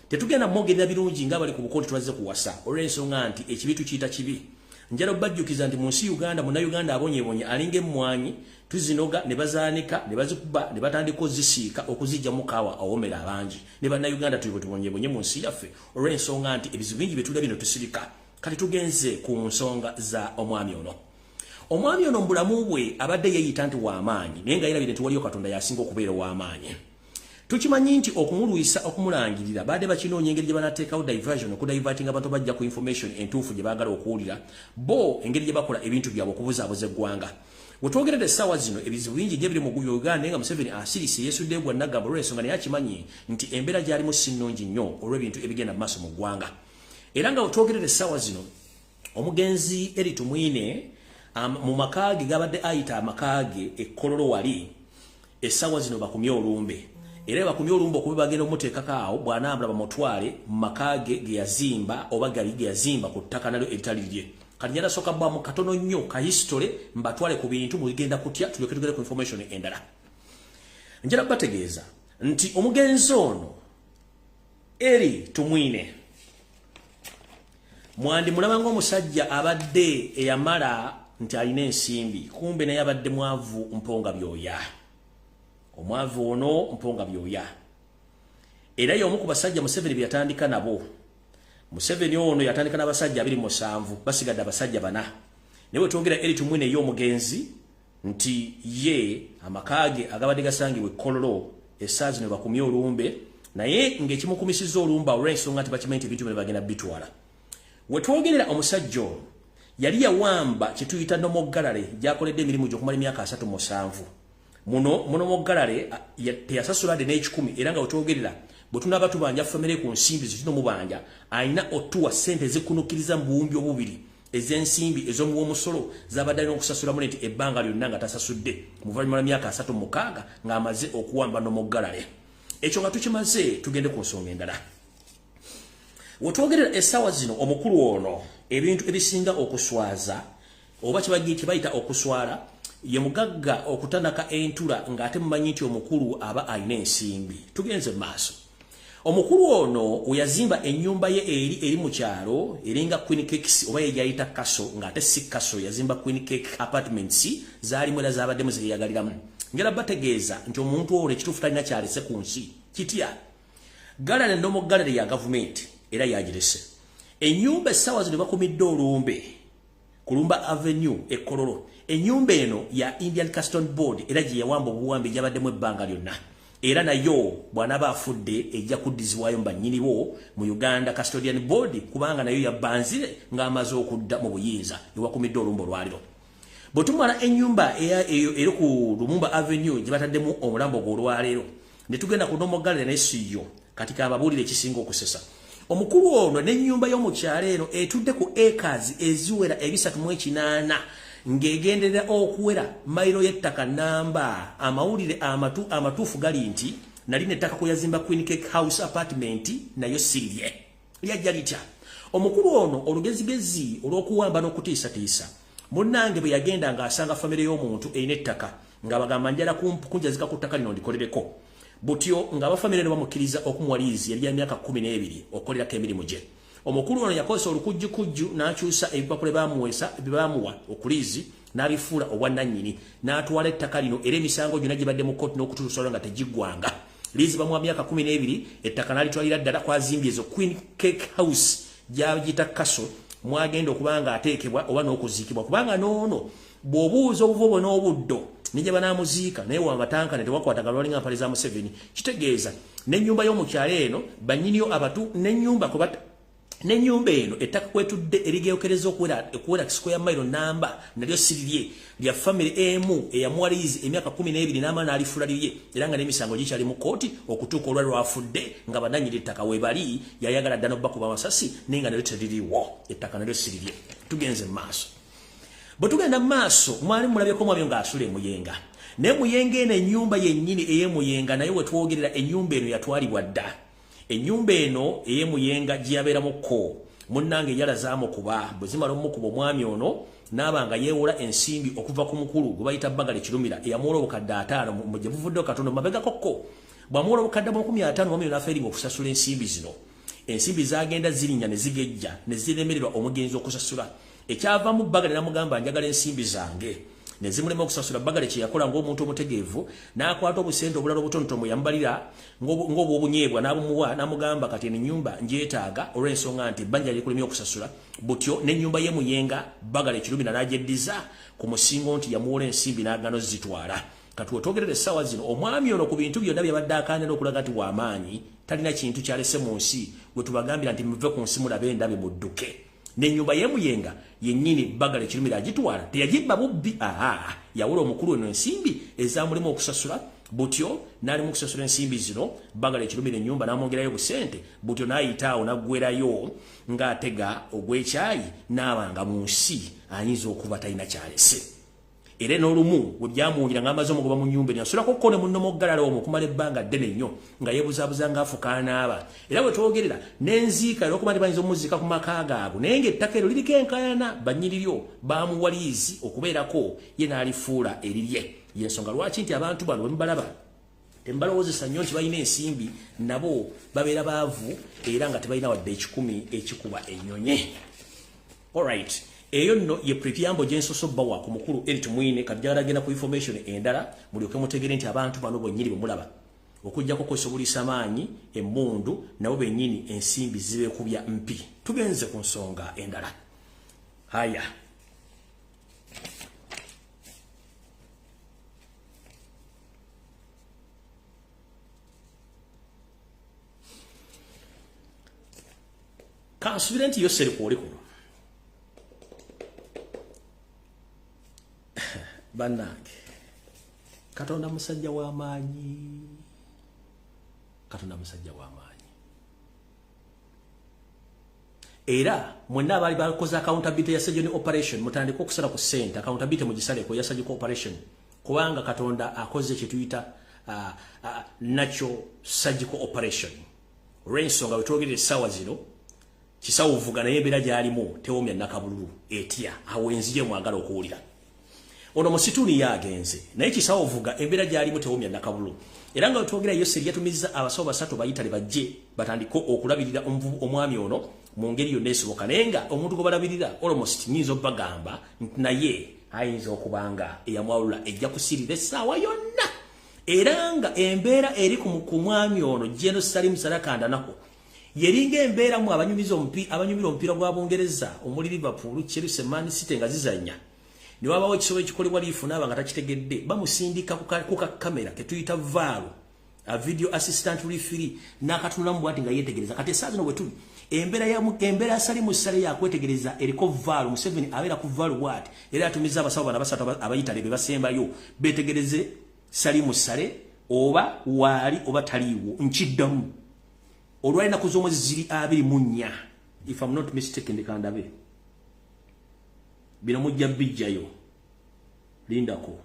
Tetugenda mwogerera birungi nga bali ku bukonti tulaze kuwasa olw'ensonga nti ekibitu kiyita kibi. Njala bajjukiza nti mu nsi Uganda munnayuganda abonyebonye alinga emmwanyi tuzinoga ne bazaanika ne bazikuba ne batandika ozisiika okuzijja mu kaawa awomera abangi. Ne bannayuganda tubonyebonye mu nsi yaffe olw'ensonga nti ebizibu bingi byetulira bino tusirika. Kati tugenze ku nsonga za omwami ono. Omwami ono mbulamu bwe abadde yeeyita nti w'amaanyi naye nga yerabire nti waliyo Katonda yasinga okubeera w'amaanyi. Tukimanyi nti okumulwisa okumulangirira baade bakinoonya engeri gye banateekawo diversion okudivertinga abantu bajja ku information entuufu gye baagala okuwulira bo engeri gye bakola ebintu byabwe okubuzaabuza eggwanga. We twogerera essaawa zino ebizibu bingi gye biri mu Uganda naye nga Museveni asirise yeesudde egwa Nagamba olw'ensonga naye akimanyi nti embeera gy'alimu si nnungi nnyo olw'ebintu ebigenda mu maaso mu ggwanga. Era nga we twogerera essaawa zino omugenzi Eritu Mwine mu makaage gabadde ayita amakaage ekkololo wali essaawa zino bakumye Olumbe. Era bakumye Olumbe okuba bagenda omuteekako awo bw'anaambula bamutwale mu makaage ge yazimba oba gali ge yazimba ku ttaka nalyo eritali lye. Kati njala sooka bwamu katono nnyo ka history mbatwale ku bintu mugenda kutya tulyoke tugere ku information endala. Njala bategeeza nti omugenzi ono Eritu Mwine mwandi mulaba ng'omusajja abadde eyamala nti alina ensimbi kumbe naye abadde mwavu mponga byoya. Omwavu ono mponga byoya. Era y'omu ku basajja Museveni bye yatandika nabo. Museveni ono yatandika n'abasajja 27 basigadde abasajja 4. Naye we twogera Eritu Mwine y'omugenzi nti ye amakaage agabadde gasangibwa ekkololo essaawa zino bakumye Olumbe naye ng'ekimukumisizza Olumbe olw'ensonga nti bakimanyi nti ebintu bino bagenda bitwala. We twogerera omusajja ono yali yawamba kye tuyita nomoggalale gy'akoledde emirimu gy'okumala emyaka 37. Muno moggalale teyasasula de n'ekikumi era nga otwogerera bwe tunaba tubanja famire ku nsimbi zitino mubanja ayina otuwa sente zikunukiriza mu buwumbi obubiri ez'ensimbi ez'omuw'omusolo z'abadde alina okusasula mu nti ebbanga lyonna nga tasasudde mu luvannyuma lw'emyaka 36 ng'amaze okuwamba nomoggalale. Ekyo nga tukimaze tugende ku nsonga endala. We twogerera essaawa zino omukulu ono ebintu ebisinga okuswaza oba kye bayita okuswala ye mugagga okutanaka entula ng'ate mumanyi nti omukulu aba alina ensimbi. Tugenze maaso. Omukulu ono yazimba ennyumba ye eri mu kyalo eringa Queen Cakes oba ye yayita Kaso ng'ate si Kaso yazimba Queen Cake Apartments zaalimu era zaabaddemu zeyagaliramu. Ngera bategeeza nti omuntu ono ekituufu talina kyalese ku nsi kitya. Galane nomoggalale ya gavumenti era yagirese. Ennyumba essaawa zino bakumidde Olumbe Kulumba Avenue ekkololo. Ennyumba eno ya Indian Custom Board era gye yawamba obuwambi gyabaddemu ebbanga lyonna. Era nayo bw'anaaba afudde ejja kuddizibwayo bannyinibo mu Uganda Custodian Board kubanga nayo yabbanzire ng'amaze okudda mu buyinza ewakumidde Olumbe olwaliro. Bwe tumala ennyumba eyo eri ku Lumumba Avenue gye bataddemu omulambo gw'olwaleero ne tugenda ku nomoggalale naye si yo kati kababuulire ekisinga okusesa. Omukulu ono n'ennyumba y'omu kyalo eno etudde ku acres eziwera 308 ng'egenderera okuwera mayiro y'ettaka namba. Amawulire amatuufu gali nti nali n'ettaka kwe yazimba Queen Cake House Apartment nayo sirye lyajja litya. Omukulu ono olugezigezi olw'okuwamba n'okutiisatiisa munnange bwe yagenda ng'asanga famire y'omuntu erina ettaka ng'abagamba njala kunjazika ku ttaka lino ndikolereko. butyo nga bafamile ne bamukiriza okumwalizi yali ya myaka 12 okolera kemirimu je omukulu ono yakosa olukujjukujju n'akyusa ebipapule bamuwa okulizi n'abifuula obwannannyini n'atwala ettaka lino era emisango gyonna gibadde mu kkooti n'okutuusa nga tegiggwanga lizi bamuwa myaka 12 ettaka n'alitwalira ddala kwazimbye ezo Queen Cake House gyagita kaso mwagenda okubanga ateekebwa oba n'okuziikibwa kubanga noono bw'obuuza obuvubo n'obuddo nije banamuziika naye wamatanka ne tewakwataga lwalinga mpale za Museveni kitegeeza n'ennyumba y'omukyalo eno bannyiniyo abatu n'ennyumba kubata n'ennyumba eno ettaka kwetudde erigeyokereza okuwera kisiko ya mailo namba nalyo sirirye lya family emu eyamuwalizi emyaka 12 n'amaana alifuula lirye era nga n'emisango gikyali mu kkooti okutuuka olwali lwafudde nga bananyiri ettaka webali yayagala ddala okubakuba amasasi naye nga nalyo teririwo ettaka nalyo sirirye tugenze mu maaso bwe tugenda mu maaso mwali mulabyeko mwabyo ng'asula emuyenga naye muyenga eno ennyumba yennyini ey'emuyenga naye we twogerera ennyumba eno yatwalibwa dda ennyumba eno ey'emuyenga gyabeeramukko munnange yalazaamu kuba bwe zimala omukuba omwami ono n'abanga yeewola ensimbi okuva ku mukulu gwe bayita Bagale Kirumira eyamuwola obukadde 5 gye buvuddeho katono mabega kokko bw'amuwola obukadde 50 omwami n'afeeringa okusasula ensimbi zino ensimbi zagenda zirinnya ne zigejja ne ziremererwa omugenzi okusasula ekyavamu Bagale n'amugamba njagala ensimbi zange ne zimulema okusasula Bagale kye yakola ng'omuntu omutegeevu n'akwata obusente obulala obutonotono yambalira ng'obwobunyeebwa n'abumuwa n'amugamba kati ennyumba njeetaaga olw'ensonga nti bbanja likulemye okusasula butyo n'ennyumba ye muyenga Bagale Kirumira n'agyeddiza ku musingo nti yamuwola ensimbi n'agano zitwala kati wetwogerera essaawa zino omwami ono ku bintu byonna byabadde akaanira okulaga nti w'amaanyi talina kintu kyalese mu nsi we tubagambira nti muve ku nsi mulabe endabe mudduke n'ennyumba y'emuyenga yennyini Bagale Kirumira agitwala teyagibba bubbi yawola omukulu eno ensimbi ezamulema okusasula butyo n'alimu okusasula ensimbi zino Bagale Kirumira ennyumba n'amwongerayo ku ssente butyo n'ayitaawo n'aggwerayo ng'atega ogw'ekyayi n'abanga mu nsi ayinza okuba talina kyalese era n'olumu bwe byamuwulira ng'amaze omugoba mu nnyumba eno yasulako kko ne munno muggalala omwo okumala ebbanga ddene nnyo nga yeebuzaabuza ng'afukaanaaba era bwe twogerera n'enziika era okuba nti bayinza omuziika ku maka gaabwe naye ng'ettaka ero liriko enkaayana bannyiriryo baamuwaliizi okubeerako ye n'alifuula erirye y'ensonga lwaki nti abantu bano bwe mubalaba tembalowoozesa nnyo nti balina ensimbi nabo babeera baavu era nga tebalina wadde 10 ekikuba ennyonye alright eyo nno ye prepyambo gyensoso bawa ku mukulu Eritu Mwine kadjala agenda ku information endala mulyoke mutegere nti abantu bano bonyiri bemulaba okujjako kwesobulisa maanyi emmundu nabo bennyini ensimbi zibe kubya mpi tugenze ku nsonga endala haya kansubira nti yoseri kwoli kuno bannange Katonda musajja w'amaanyi Katonda musajja w'amaanyi era mwenna abaali bakoze accountability ya surgery operation mutandika okusala ku ssente accountability mugisaleko ya surgery operation kubanga Katonda akoze kye tuyita natural surgical operation olw'ensonga we twogerera essaawa zino kisawuvuga naye embeera gy'alimu tewomya nakabululu etya awo enzije mwagala okuwulira ono musituni yagenze naye kisawuvuga embeera gy'alimu tewomya nakabululu era nga twogera Yoseri yatumiza abasawo basatu bayitale bajje batandika okulabirira omwami ono mu ngeri yonna esoboka naye nga omuntu gwe balabirira almost nyinza obbagamba naye ayinza okubanga eyamwawulula ejja kusirira essaawa yonna era nga embeera eri ku mwami ono Jeno Salim Sarakanda nako yeringa embeera mu abanyumira omupiira gwa Bungereza omuli Liverpool Chelsea Man City nga zizanya ne wabawo ekisobo ekikolebwa liifu n'aba nga takitegedde bamusindika ku kamera ketuyita vaalu a video assistant referee n'akatunulamu bwati nga yeetegereza kati essaawa zino bwe tuli embeera ya Salimu Sale yakwetegereza eriko vaalu Museveni abeera ku vaalu bwati era atumiza abasawo bana basatu abayitale be basembayo beetegereze Salimu Sale oba waali oba taliiwo nkiddamu olwali ennaku z'omwezi ziri 24 if I'm not mistaken kandabe bino mujja bijjayo lindako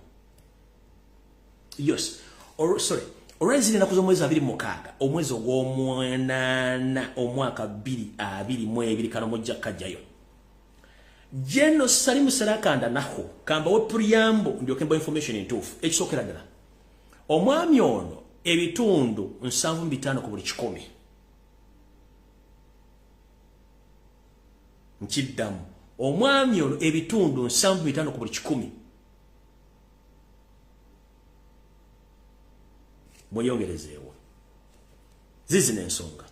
yes or sorry olwezi ennaku z'omwezi 26 omwezi ogw'omwanana omwaka 2022 kano mujja kajjayo Jeno Salimu Sarakanda naho kamba we priyambo ndyoke mba information entuufu ekisookera ddala omwami ono ebitundu 75 ku buli 100 nkiddamu omwami ono ebitundu 75 ku buli 100 mweyongerezeewo zizi n'ensonga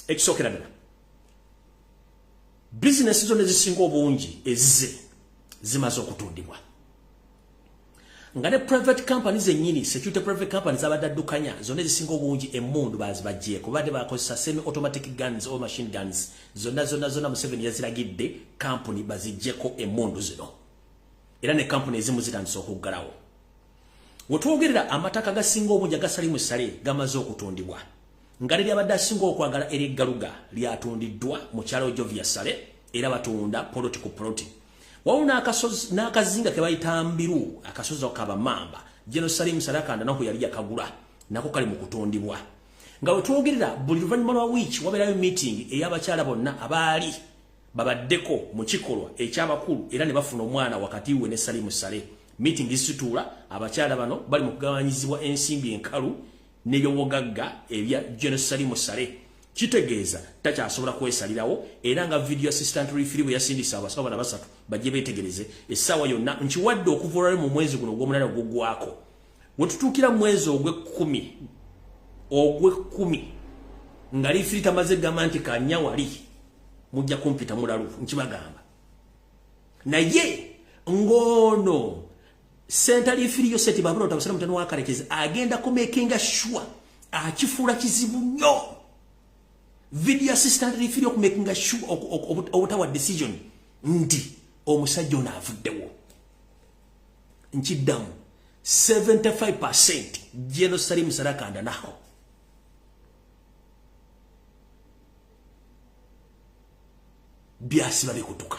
ekisookera ddala bizinesi zonna ezisinga obungi ezize zimaze okutundibwa nga ne private companies ennyini security private companies abadaddukanya zonna ezisinga obungi emmundu bazibaggyeko badde bakozesa semi automatic guns or machine guns zonna Museveni yaziragidde company baziggyeko emmundu zino era ne company ezimu zitandise okuggalawo wetwogerera amataka gasinga obungi agasali mu ssale gamaze okutundibwa nga liri abadde asinga okwagala eriggaluga lyatundiddwa mu kyalo Jovia Sale era batunda political ploti wawuna n'akazinga ke bayita Mbiru akasozi akabamamba Jerusalem Sarakanda nako yali yakagula nako kali mu kutundibwa nga wetwogerera buli luvannyuma lwa wiiki wabeerayo meeting ey'abakyala bonna abaali babaddeko mu kikolwa eky'abakulu era ne bafuna omwana wakati we ne Salimu Sale meeting isituula abakyala bano bali mu kugabanyizibwa ensimbi enkalu n'ebyobugagga ebya Jerusalem Sale kitegeeza takyasobola kwesalirawo era nga video assistant referee bwe yasindisa abasaba na basatu bajje betegereze essaawa yonna nkiwadde okuvuulala mu mwezi guno ogw'omunana ogugwako wetutuukira mu mwezi ogw'ekkumi nga referee tamaze gamba nti kanya wali mujja kumpita mulalu nkibagamba naye ngono Center referee yo seti babula otabasala mutano wakarekezi agenda kumekinga sure akifuula kizibu nnyo video assistant referee okumekinga sure obutawa decision nti omusajja ono avuddewo nkiddamu 75% Jerusalem Sarakanda naho byasi babikutuka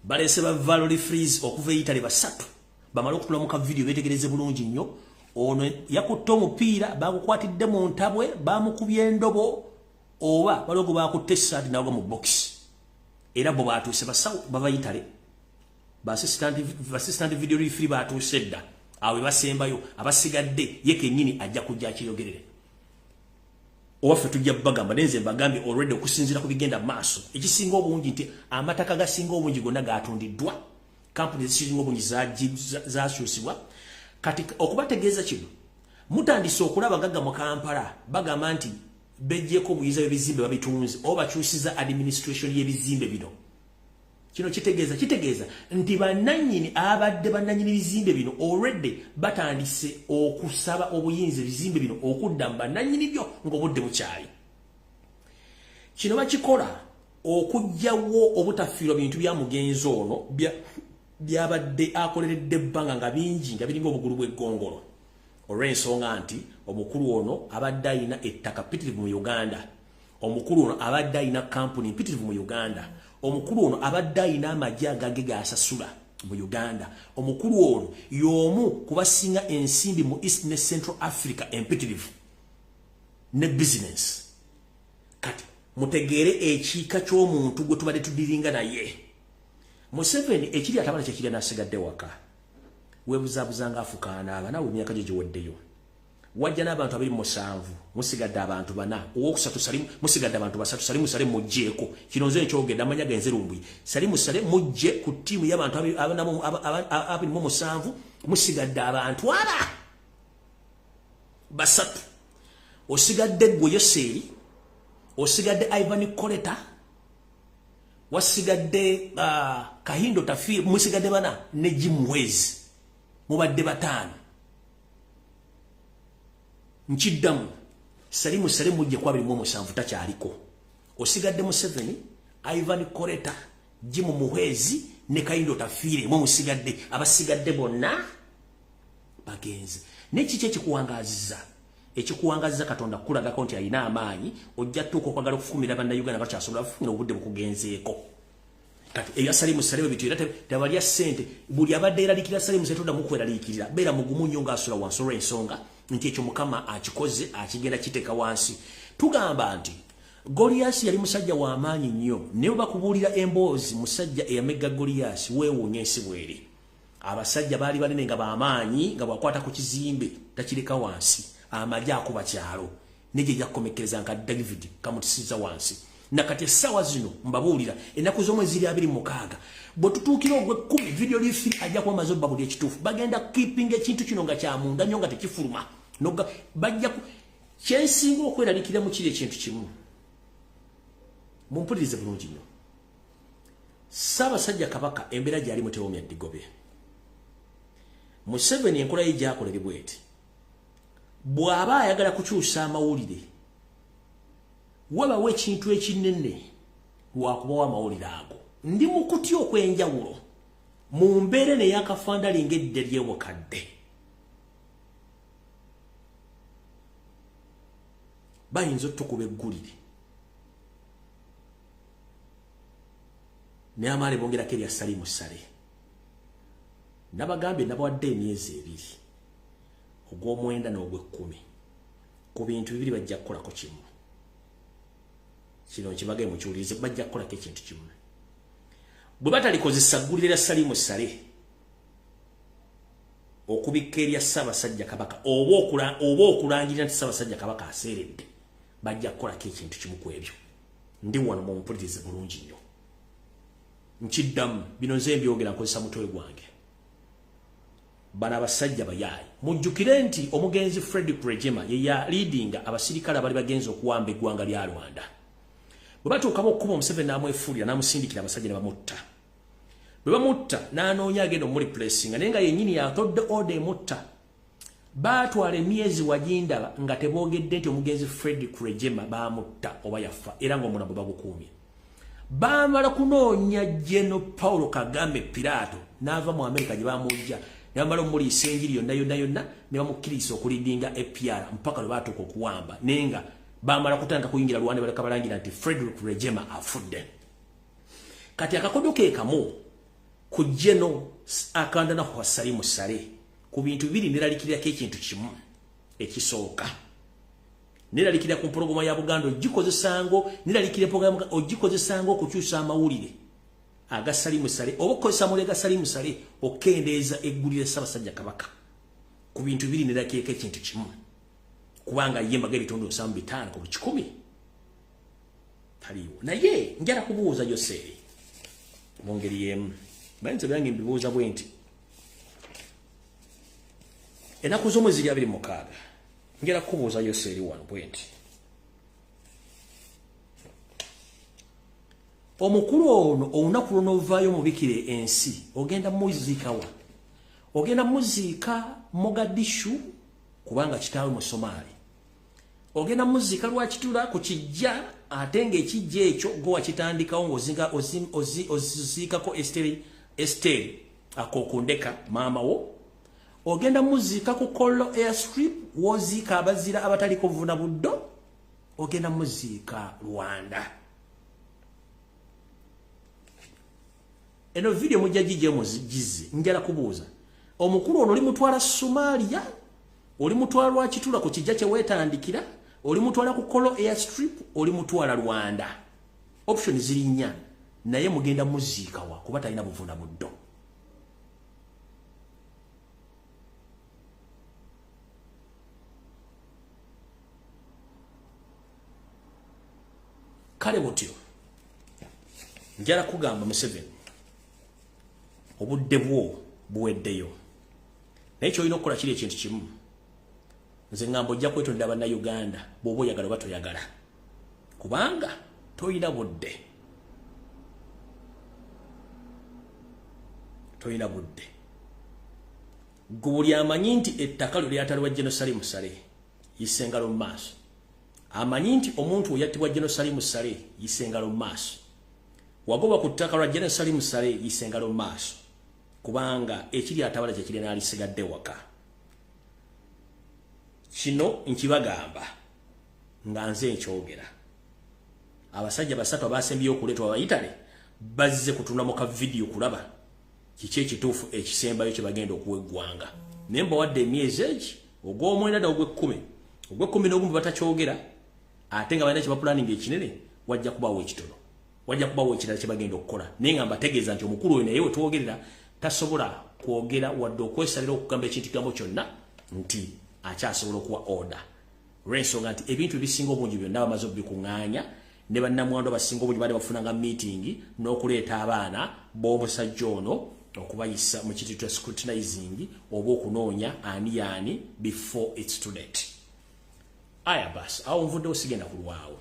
balese ba value freeze okuva Italy basatu bamala okutula mu ka video betegereze bulungi nnyo ono yakutte omupiira bagukwatidde mu ntabwe bamukubye endobo oba balogo bakutte essati nago mu box era bo batuuse basawo bava Italy assistant video referee batuuse dda awe basembayo abasigadde yeke nnyini ajja kujja akiyogerere owaffe tujja bagamba nenze bagambye already okusinzira ku bigenda maaso ekisinga obungi nti amataka gasinga obungi gonna gatundiddwa companies zisinga obungi zakyusibwa kati okubategeeza kino mutandise okulaba gaga mu Kampala bagamba nti bejjeko buyiza ebizimbe babitunze oba bakyusiza administration y'ebizimbe bino kino kitegeeza nti bannannyini abadde bannannyini bizimbe bino already batandise okusaba obuyinza ebizimbe bino okudda mu bannannyini byo ng'obudde bukyali kino bakikola okugyawo obutafiirwa bintu bya mugenzi ono byabadde akoleredde ebbanga nga bingi nga biringa obugulu bw'eggongolo olw'ensonga nti omukulu ono abadde ayina ettaka ppitirivu mu Uganda omukulu ono abadde ayina kampuni mpitirivu mu Uganda omukulu ono abadde ayina amagye agage gasasula mu Uganda omukulu ono y'omu kubasinga ensimbi mu East ne Central Africa empitirivu ne business kati mutegeere ekiika ky'omuntu gwe tubadde tudiringa naye Museveni ekiri atabala kyekiri n'asigadde waka webuzaabuzanga afukaana aba naawe emyaka gye giweddeyo wajja n'abantu 27 musigadde abantu 4 owokusatu Salimu musigadde abantu 3 Salimu Sale mujjeeko kino nze ekyogedde amanya genze Lumbuye Salimu Sale mujje ku ttiimu y'abantu 27 musigadde abantu basatu osigadde gwe Yoseri osigadde Ivan Koleta wasigadde Kahindo Tafiri musigadde bana ne Jimwezi mubadde batano nkiddamu Salimu Sale mujje kwa 27 takyaliko osigadde Museveni Ivan Koleta Jimu Muhwezi ne Kahindo Tafiri mu musigadde abasigadde bonna bagenze n'ekiki ekikuwangaziza Katonda kulaga konti alina amaanyi ojja tuko kwagala okufukumira bannayuganda bakyasobola kufuna obudde bukugenzeeko kati eya Salimu Sale bitu era tebalya ssente buli abadde eralikira Salimu Sale toda mukweraliikirira beera mugumu nnyo ng'asula wansi olw'ensonga nti ekyo Mukama akikoze akigenda kiteeka wansi tugamba nti Goliath yali musajja wa amaanyi nnyo naye bakubuulira emboozi musajja eyamegga Goliath weewuunya ensi bweri abasajja baali banene nga bamaanyi nga bwakwata ku kizimbe takireka wansi amaja akuba kyalo nije yakomekereza nka David kamutisiza wansi nakati sawa zino mbabulira enaku zomwe ziri 26 bo tutukira ogwe 10 video lifi ajja kwa mazoba buli ekitufu bagenda keeping ekintu kino nga kya munda nyonga tekifuluma noga bajja kyensinga okweralikira mu kiri ekintu kimu mumpulirize bulungi nnyo Ssaabasajja Kabaka embera gyali mutewoomya Digobe Museveni enkola ye gyakolera bweti bw'aba ayagala kukyusa amawulire wabawo ekintu ekinene lwakubawo amawulire ago ndi mu kutya okwenjawulo mu mbeera neyakafandalinga edde ly'obukadde bayinza otukuba eggulire ne amaale bongerako erya Salimu Sale nabagambye nabawadde emyezi 2 ogw'omwenda n'ogw'ekkumi ku bintu bibiri bajja kukolako kimu kino nkibagaye mukiwulirize bajja kukolako ekintu kimu bwe batalikozesa ggulire lya Salimu Sale okubikka erya Ssaabasajja Kabaka oba okulangirira nti Ssaabasajja Kabaka aseeredde bajja kukolako ekintu kimu ku ebyo ndi wano mumpulirize bulungi nnyo nkiddamu bino nze mbyogera nkozesa mutwe gwange bana abasajja bayayi mujjukire nti omugenzi Fred Kurejema ye ya leadinga abasirikale abali bagenza okuwamba eggwanga lya Rwanda bwe batuukamu okukuba Museveni n'amwefuulira n'amusindikira abasajja ne bamutta bwe bamutta n'anoonya agenda omuli placinga naye nga yennyini yatodde order emutta baatwala emyezi wagindaba nga teboogedde nti omugenzi Fred Kurejema baamutta oba yafa era ng'omuna bwe bagukuumye bamala kunoonya General Paulo Kagame Pilato n'ava mu Amerika gye bamujja ne bamala omuliisa enjiri yonna ne bamukkiriza okulidinga APR mpaka lwe baatuuka okuwamba naye nga bamala kutandika kuyingira Rwanda baleka balangira nti Frederick Kurejema afudde kati akakodo ke kamu ku General akandana kwa Salimu Sale ku bintu bibiri neralikirako ekintu kimu ekisooka neralikira ku programu ya Buganda ogikozesango neralikira programu ogikozesango okukyusa amawulire aga Salimu Sale obukozesa mulega Salimu Sale okendeeza eggulire Ssaabasajja Kabaka ku bintu bibiri neralikirako ekintu kimu kubanga ye magari tondo 5 ku 10 taliwo naye njala kubuuza Joseri mongeri yemu banze byange mbibuuza bwenti enaku zomwe ziri 26 njala kubuuza Joseri wano bwenti omukulu ono olunaku lunovaayo mubikire ensi ogenda muzikawa ogenda muzika Mogadishu kubanga kitaawe mu Somali ogenda muzika lwakitula ku kijja ate ng'ekijja ekyo go wakitandikawo ng'ozinga oziikako Esteri akokundeka maama wo ogenda muzika ku Kollo airstrip woziika abazira abataliko vuna buddo ogenda muzika Rwanda eno video mujja gije muzigize njala kubuuza omukulu ono oli mutwala Somalia oli mutwala lwakitula ku kijja kye weetandikira oli mutwala ku Kollo airstrip oli mutwala Rwanda option ziri 4 naye mugenda muzika wa kuba talina buvuna buddo kale botyo njala kugamba Museveni obudde bwo buweddeyo naye kyolina okukola kiri ekintu kimu nze ngambo ojja kwetondera banna Uganda bw'oba oyagala oba toyagala kubanga toyina budde gubuli amanyi nti ettaka lyo lyataliwa General Salimu Sale yisengalo mu maaso amanyi nti omuntu oyattibwa General Salimu Sale yisengalo mu maaso wagoba ku ttaka lwa General Salimu Sale yisengalo mu maaso kubanga ekiri atawala kye kiri n'alisigadde waka kino nkibagamba nga nze nkyogera abasajja basatu abasembyeyo okuleetwa abayitale bazze kutunda mu ka video kulaba kiki ekituufu ekisembayo kye bagenda okuwa eggwanga naye mbawadde emyezi egi ogw'omwenda ogw'ekkumi n'ogumu batakyogera ate nga balina kye bapulaninga ekinene wajja kubaawo ekitono wajja kubaawo ekirala kye bagenda okukola naye nga mbategeeza nti omukulu oyo naye we twogerera tasobola kwogera wadde okwesalira okugamba ekintu kigambo kyonna nti akyasobola okuwa order lw'ensonga nti ebintu ebisinga obungi byonna bamaze okubikuŋŋaanya ne bannamwandu abasinga obungi baali bafunanga meeting n'okuleeta abaana b'omusajja ono okubayisa mu kiti kya scrutinizing oba okunoonya ani yaani before its too late. Aya basi awo nvuddewo sigenda kulwawo.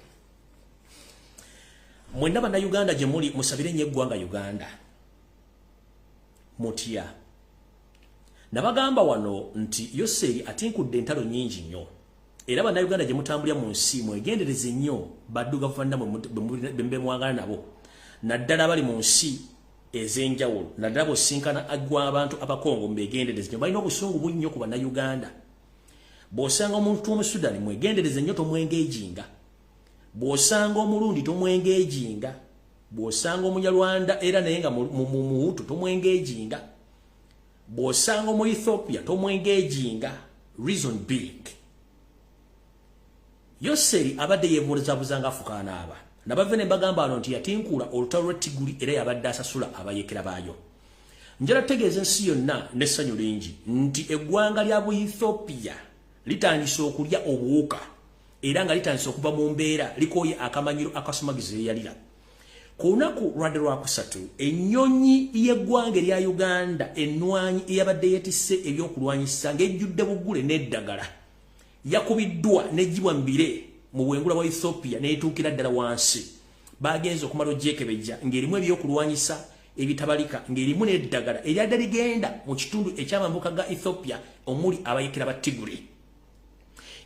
Mwenna bannayuganda gye muli musabire nnyo eggwanga Uganda mutya. Nabagamba wano nti Yoseri atinkudde entalo nnyingi nnyo. Era bannayuganda gye mutambulira mu nsi mwegendereze nnyo baddu gavana bembe mwagala nabo. Naddala bali mu nsi ez'enjawulo. Naddala bosinkana agwa abantu abakongo mbegendereze nnyo. Balina obusungu bungi nnyo ku bannayuganda. Bw'osanga omuntu w'Omusudani mwegendereze nnyo tomwengeejinga. Bw'osanga omulundi tomwengeejinga. Bw'osanga Omunyarwanda era naye nga Muhutu tomwengeejinga. Bw'osanga Omu Ethiopia tomwengeejinga. Reason being Yoseri abadde yeebuuzabuzanga afukaana aba. Nabave ne bagamba ano nti yatinkuula olutalo lw'ettiguli era yabadde asasula abayeekera baayo. Njala tegeeza ensi yonna n'essanyu lingi nti eggwanga lya Ethiopia litandise okulya obuwuka era nga litandise okuva mu mbeera likooye akamanyiro akasumagizo eyalira. Ku lunaku lwadde lwakusatu ennyonyi y'eggwanga erya Uganda ennwanyi eyabadde yeetisse ebyokulwanyisa ng'ejjudde buggule n'eddagala yakubiddwa n'eggyibwa mbire mu bwengula bwa Ethiopia n'etuukira ddala wansi. Bagenze okumala ogyekebejja ng'erimu ebyokulwanyisa ebitabalika ng'erimu n'eddagala eryadde ligenda mu kitundu eky'amambuka ga Ethiopia omuli abayeekera ba Tigray.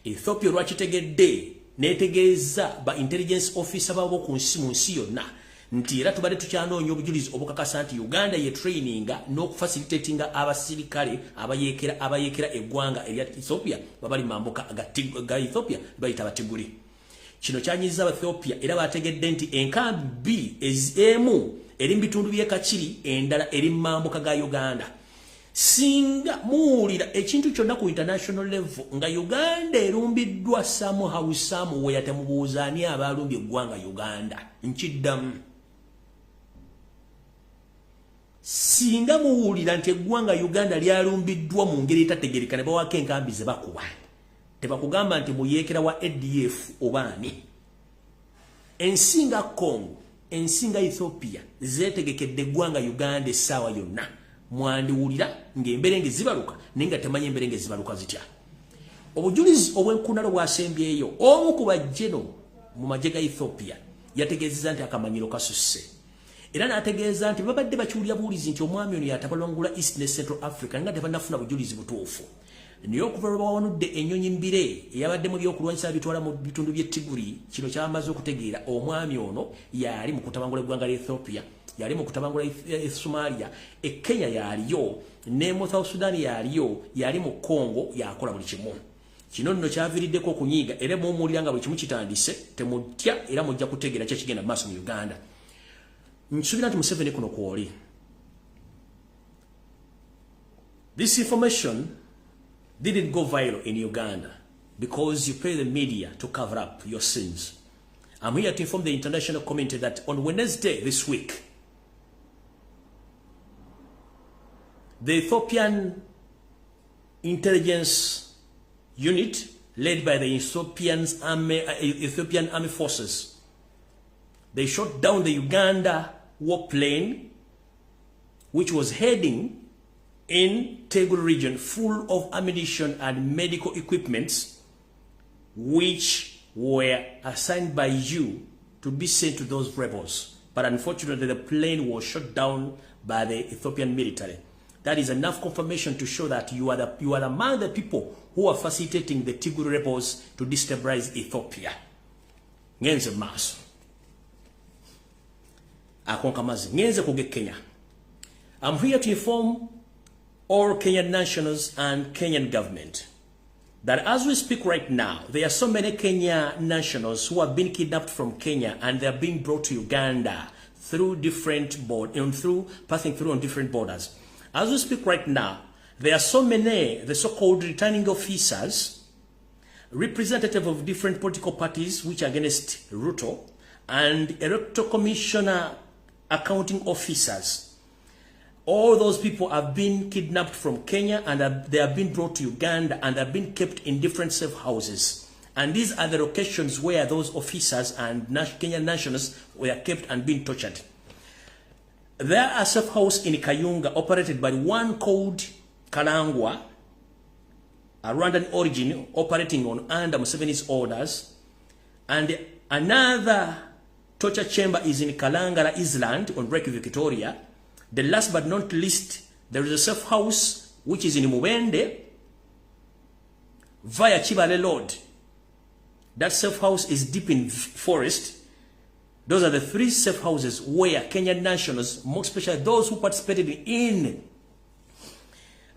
Ethiopia lwakitegedde n'etegeeza ba intelligence officer baabo ku nsi mu nsi yonna nti era tubadde tukyanoonya obujulizi obukakasa nti Uganda ye traininga n'okufacilitatinga abasirikale abayeekera eggwanga erya Ethiopia babali mambuka ga Ethiopia bayita Batiguri. Kino kyanyiza aba Ethiopia era bategedde nti enkambi emu eri mu bitundu by'e Kachiri endala eri mu mambuka ga Uganda. Singa muwulira ekintu kyonna ku international level nga Uganda erumbiddwa somehow somewhere temubuuza ani abalumbye eggwanga Uganda. Nkiddamu. Singa muwulira nti eggwanga Uganda lyalumbiddwa mu ngeri etategerekeka ne bawako enkambi ze bakuba. Tebakugamba nti muyeekera wa ADF obaani. Ensinga Congo, ensinga Ethiopia zeetegekedde eggwanga Uganda essaawa yonna. Mwandiwulira ng'emberenge zibaluka naye nga temanyi emberenge zibaluka zitya. Obujulizi obw'enkunalo bwasembyeyo omu ku bajjeno mu magye ga Ethiopia yategeezezza nti akamanyiro kasusse. Era n'ategeeza nti babadde bakiwulira buwulizi nti omwami ono yatabalwangula East ne Central Africa nga tebannafuna bujulizi butuufu. Naye okuva lwe bawanudde ennyonyi mbire eyabadde mu byokulwanyisa bitwala mu bitundu by'e Tigray, kino kyamaze okutegeera omwami ono yali mu kutabangula eggwanga lya Ethiopia, yali mu kutabangula Somalia, Kenya yaliyo, ne mu South Sudan yaliyo, yali mu Congo yakola buli kimu. Kino nno kyaviiriddeko okunyiiga era muwulira nga buli kimu kitandise temutya era mujja kutegeera kye kigenda mu maaso mu Uganda. Nsuubira nti Museveni kuno kwoli. This information didn't go viral in Uganda because you pay the media to cover up your sins. I'm here to inform the international community that on Wednesday this week, the Ethiopian intelligence unit led by the Ethiopian army forces, they shot down the Uganda warplane which was heading in Tigray region full of ammunition and medical equipments which were assigned by you to be sent to those rebels. But unfortunately, the plane was shot down by the Ethiopian military. That is enough confirmation to show that you are among the people who are facilitating the Tigray rebels to destabilize Ethiopia. Ngenze maso. Akonkamazi. Ngenze kuge Kenya. I'm here to inform all Kenyan nationals and Kenyan government that as we speak right now, there are so many Kenyan nationals who have been kidnapped from Kenya and they are being brought to Uganda through different passing through on different borders. As we speak right now, there are so many, the so-called returning officers, representative of different political parties which are against Ruto, and electoral commissioner accounting officers All those people have been kidnapped from Kenya and they have been brought to Uganda and have been kept in different safe houses. And these are the locations where those officers and Kenyan nationals were kept and being tortured. There are safe houses in Kayunga operated by one called KADIMA, a Rwandan origin operating on under Museveni's orders. And another torture chamber is in Kalangala Island on Reykjavik, Victoria. The last but not least, there is a safe house which is in Mubende via Chibale Road. That safe house is deep in forest. Those are the 3 safe houses where Kenyan nationals, more especially those who participated in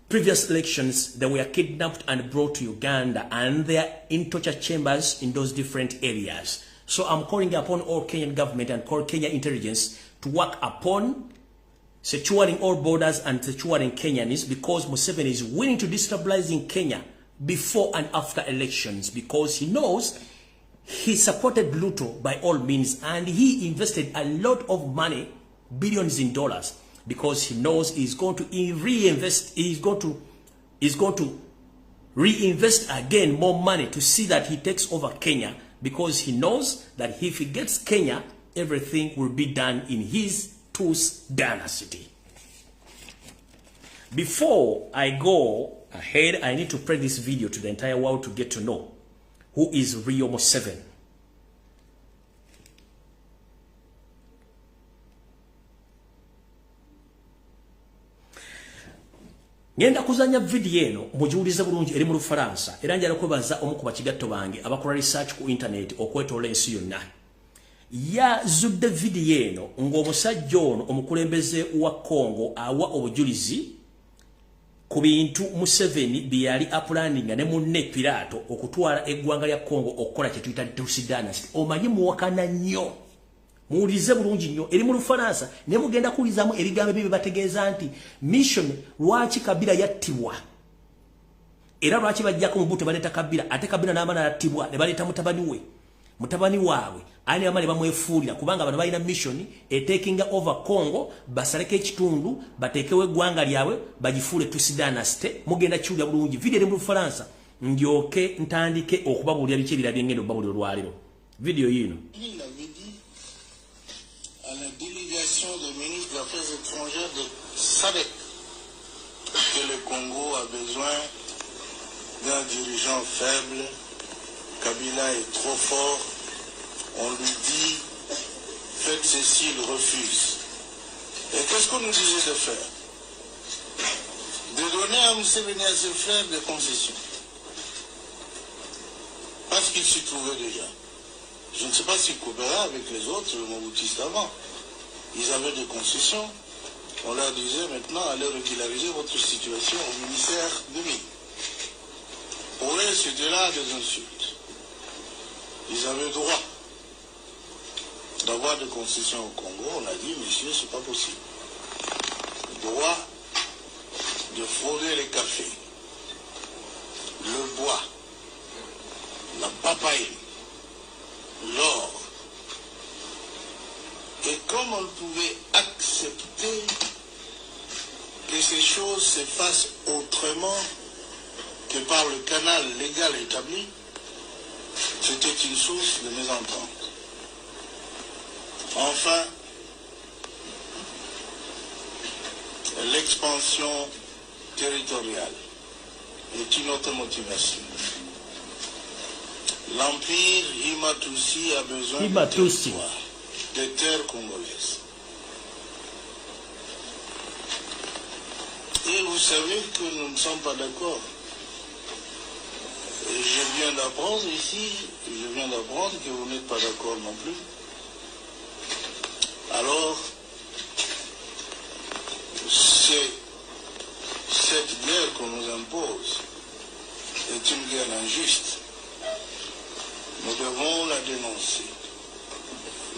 previous elections, they were kidnapped and brought to Uganda, and they are in torture chambers in those different areas. So I'm calling upon all Kenyan government and call Kenya intelligence to work upon securing all borders and securing Kenyans, because Museveni is willing to destabilize in Kenya before and after elections, because he knows he supported Ruto by all means, and he invested a lot of money, billions in dollars, because he knows he's going to reinvest, he's going to reinvest again more money to see that he takes over Kenya, because he knows that if he gets Kenya, everything will be done in his dynasty. Before I go ahead, I need to play this video to the entire world to get to know who is Rio Museveni. Ngenda kuzanya video eno mujiulize bulungi eri mu Lufaransa era njala kwebaza omu ku bakigatto bange abakola research ku internet okwetola ensi yonna. Ya zudde video eno ng'omusajja ono omukulembeze wa Congo awa obujulizi ku bintu Museveni bye yali apulaninga ne munne Pirato okutwala eggwanga lya Congo okukola kye tuyita dynasty. Omanyi muwakana nnyo. Muwulize bulungi nnyo eri mu Lufaransa ne mugenda kuwulizamu ebigambo bye bategeeza nti mission lwaki Kabila yattibwa. Era lwaki bajjako mu buto baleeta Kabila ate Kabila n'amana yattibwa ne baleeta mutabani waabwe ani amale bamwefuulira kubanga bano balina mission taking over Congo, basaleke ekitundu batekewe eggwanga lyabwe bagifuule dynasty. Mugenda kiwulira bulungi video eri mu Lufaransa ndyoke ntandike okubabuulira biki ebirala bye ngenda okubabuulira olwaleero. Video yino à la délégation des ministres des Affaires étrangères de SADC que le Congo a besoin d'un dirigeant faible. Kabila est trop fort. On lui dit faites ceci, il refuse. Et qu'est-ce qu'on nous disait de faire? De donner à Museveni et à ses frères des concessions. Parce qu'il s'y trouvait déjà. Je ne sais pas s'ils coopéraient avec les autres Mobutistes avant. Ils avaient des concessions. On leur disait maintenant allez régulariser votre situation au ministère de Mines. Pour eux, c'était là des insultes. Ils avaient droit d'avoir des concessions au Congo. On a dit, monsieur, c'est pas possible. Droit de frauder les cafés, le bois, la papaye, l'or. Et comme on pouvait accepter que ces choses se fassent autrement que par le canal légal établi, c'était une source de mésentente. Enfin, l'expansion territoriale est une autre motivation. L'empire Himatusi a besoin de territoire, des terres congolaises. Et vous savez que nous ne sommes pas d'accord. Je viens d'apprendre ici, que vous n'êtes pas d'accord non plus. Alors, cette guerre qu'on nous impose est une guerre injuste. Nous devons la dénoncer.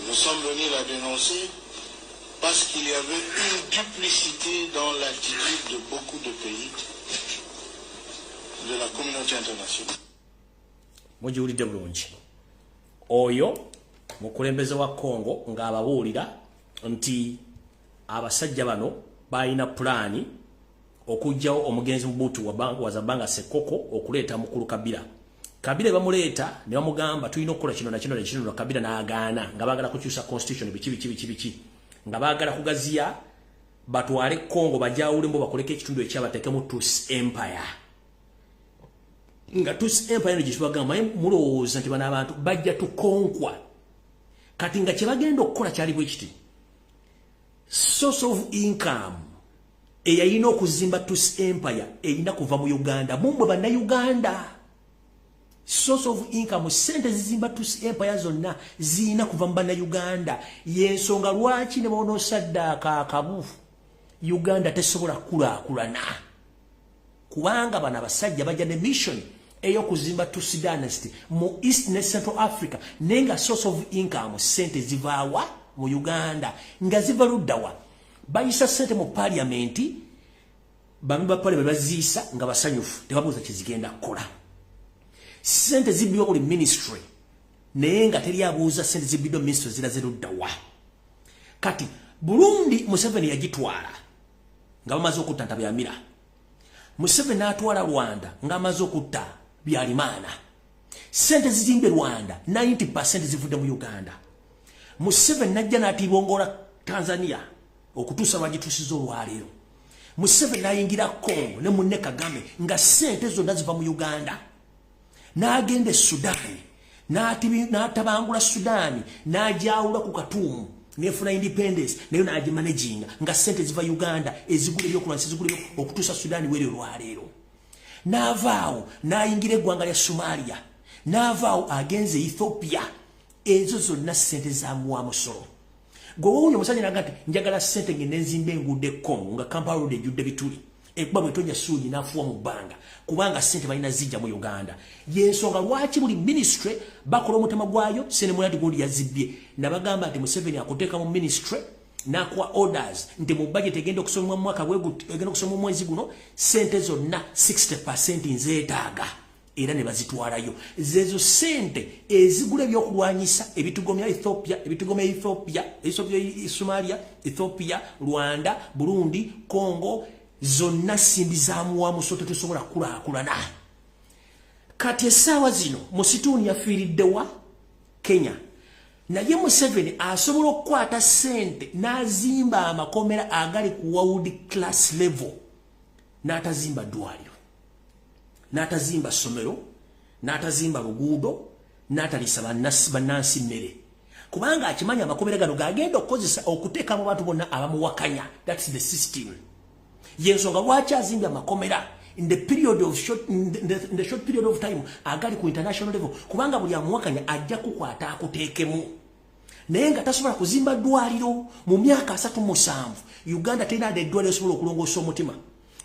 Nous sommes venus la dénoncer parce qu'il y avait une duplicité dans l'attitude de beaucoup de pays de la communauté internationale. Mujiwulidde bulungi oyo mukulembeze wa Congo ng'ababuulira nti abasajja bano baina plani okujjawo omugenzi Mobutu wazabanga Sekoko okuleta mukulu Kabila bamuleta ne bamugamba tulina okukola kino na kino na kino Kabila n'agaana nga bagala kukyusa constitution bichi nga bagala kugaziya batwale Kongo bajawule mbo bakoleke ekitundu ekyabateeke mu Tus Empire nga Tus Empire ne gishwagamba mulowooza nti bana abantu bajja tukonkwa kati nga kyebagenda okukola kyali bwe kiti source of income eyayina okuzimba Tus Empire eyina kuva mu Uganda mumwe banna Uganda source of income sente zizimba Tus Empire zonna zina kuva mu banna Uganda yensonga lwaki ne bono saddaaka akabufu Uganda tesobola kulaakulana kubanga bana basajja bajja ne mission ey'okuzimba Tus Dynasty mu East ne Central Africa nenga source of income sente zivaawa mu Uganda nga ziva luddawa bayisa sente mu parliamenti bambi ba parliament baziisa nga basanyufu tebabuuza kizigenda kukola sente zibbiwa buli ministry naye nga teri abuuza sente zibbiddwa ministry ziraze luddawa kati Burundi Museveni yagitwala nga bamaze okutta Ntabyamira Museveni n'atwala Rwanda nga amaze okutta Byarimana sente zizimbe Rwanda 90% zivudde mu Uganda Museveni najja n'atibongola Tanzania okutuusa lwagituusiza olwaleero Museveni n'ayingira Congo ne munne Kagame nga sente zonna ziva mu Uganda n'agenda Sudani n'atabangula Sudani n'ajawula ku Katumu nefuna independence nayo n'agimanaging nga sente ziva Uganda ezigula ebyokulwanisa zigula okutuusa Sudani weri olwaleero n'avaawo n'ayingira eggwanga lya Somalia n'avaawo agenze Ethiopia ezo zonna sente zamuwa musolo gwe wawunya omusajja n'agamba nti njagala sente ngende nzimba enguudo e Congo nga Kampala Road ejjudde bituli ekuba bwetonya suuji n'afuwa mu bbanga kubanga sente balina zijja mu Uganda yensonga lwaki buli ministry bakola omutima gwayo sene mulandi gundi yazibbye nabagamba nti Museveni akuteeka mu ministry n'akuwa orders nti mu budget egenda okusomwa mu mwaka egenda okusomwa mu mwezi guno sente zonna 60% nzeetaaga era ne bazitwalayo zezo sente ezigula ebyokulwanyisa ebitugomya Ethiopia Somalia Ethiopia Rwanda Burundi Congo zonna simbi zamuwa musoto tusobola kulaakulana kati essaawa zino musituuni yafiiriddewa Kenya naye Museveni asobola okukwata sente n'azimba amakomera agali ku world class level n'atazimba ddwaliro n'atazimba ssomero n'atazimba luguudo n'ataliisa bannansi mmere kubanga akimanya amakomera gano gagenda okukozesa okuteeka mu bantu bonna abamuwakanya that's the system yensonga lwaki azimbye amakomera in the short period of time agali ku international level kubanga buli amuwakanya ajja kukwata akuteekemu naye nga tasobola kuzimba ddwaliro mu myaka 37 Uganda terina eddwaliro esobola okulongoosa omutima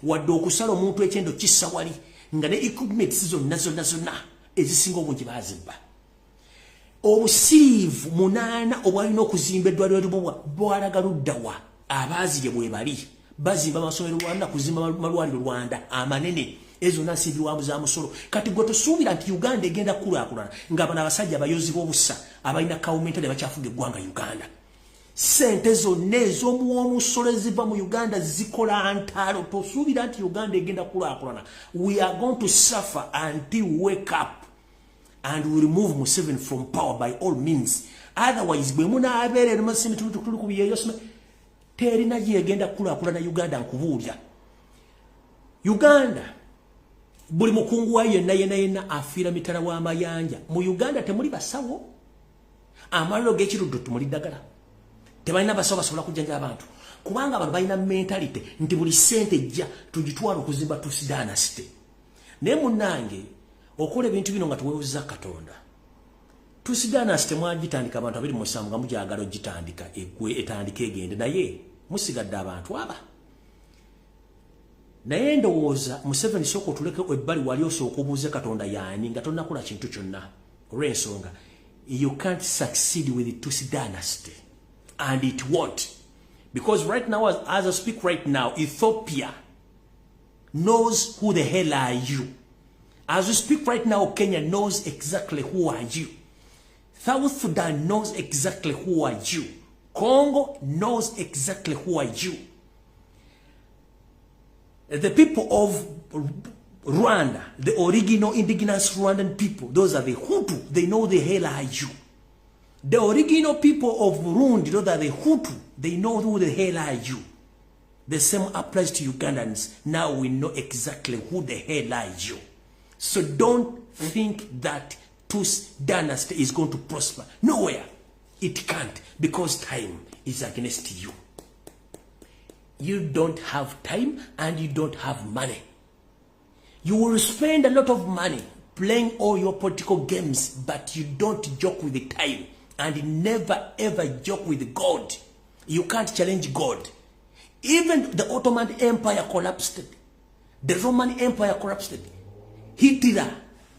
wadde okusala omuntu ekyendo kissa wali nga ne equipment zonna ezisinga obungi bazibba obusiivu 8 obwalina okuzimba eddwaliro libubwa bwalaga luddawa abaazirye bwe bali bazimba amasomero Rwanda kuzimba malwaliro Rwanda amanene ezo nasimbirwamu za musolo kati gwe tosuubira nti Uganda egenda kulaakulana nga bana abasajja abayozi b'obusa abalina kawumentale bakyafuga eggwanga Uganda sente zonna ez'omuwa omusolo eziva mu Uganda zikola ntalo tosuubira nti Uganda egenda kulaakulana we are going to suffer until we wake up and we remove Museveni from power by all means otherwise bwe munaabeerera musimitutu tuli ku byeyosime terina gyegenda kulaakulana Uganda nkubuulya Uganda buli mukungu wayo yenna afiira mitala w'amayanja mu Uganda temuli basawo amaliro g'ekiruddo tumuli ddagala tebalina basawo basobola kujjanja abantu kubanga abantu balina mentality nti buli sente ejja tugitwala okuzimba Tus Dynasty naye munnange okola ebintu bino nga tuweewuza Katonda Tus Dynasty mwagitandika abantu 27 nga mujagala ogitandika etandika egende naye musigadde abantu aba naye ndowooza Museveni soko tuleke ebbali wali osooka obuuze Katonda yaani nga tonnakola kintu kyonna olw'ensonga you can't succeed with the Tus Dynasty and it won't because right now as I speak right now Ethiopia knows who the hell are you as we speak right now Kenya knows exactly who are you South Sudan knows exactly who are you Congo knows exactly who are you The people of Rwanda, the original indigenous Rwandan people, those are the Hutu. They know the hell are you. The original people of Burundi, those are the Hutu. They know who the hell are you. The same applies to Ugandans. Now we know exactly who the hell are you. So don't think that Tus dynasty is going to prosper. Nowhere. It can't, because time is against you. You don't have time and you don't have money. You will spend a lot of money playing all your political games, but you don't joke with the time and never ever joke with God. You can't challenge God. Even the Ottoman Empire collapsed. The Roman Empire collapsed. Hitler,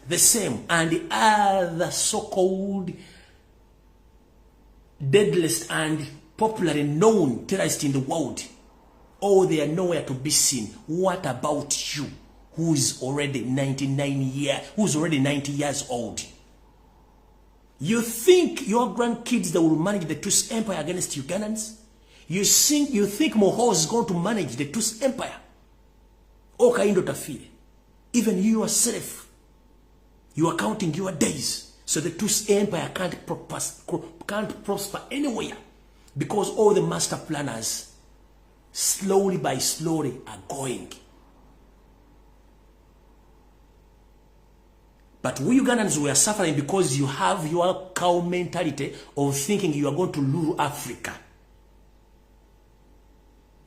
the same, and the other so-called deadliest and popularly known terrorists in the world. Oh, they are nowhere to be seen. What about you, who's already 90 years old? You think your grandkids that will manage the Tus Empire against Ugandans? You think Moho is going to manage the Tus Empire? Oh, Kaindo Tafile. Even you yourself, you are counting your days. So the Tus Empire can't prosper anywhere. Because all the master planners, slowly by slowly, are going. But we Ugandans, we are suffering because you have your cow mentality of thinking you are going to rule Africa.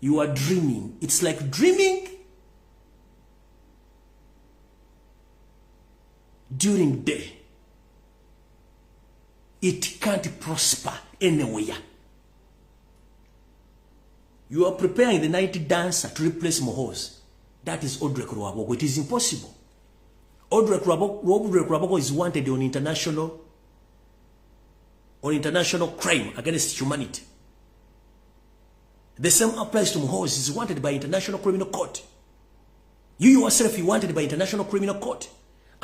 You are dreaming. It's like dreaming during day. It can't prosper anywhere. You are preparing the night dancer to replace Mohos. That is Odrek Rwabogo. It is impossible. Odrek Rwabogo is wanted on international crime against humanity. The same applies to Mohos. Is wanted by International Criminal Court. You yourself, you wanted by International Criminal Court.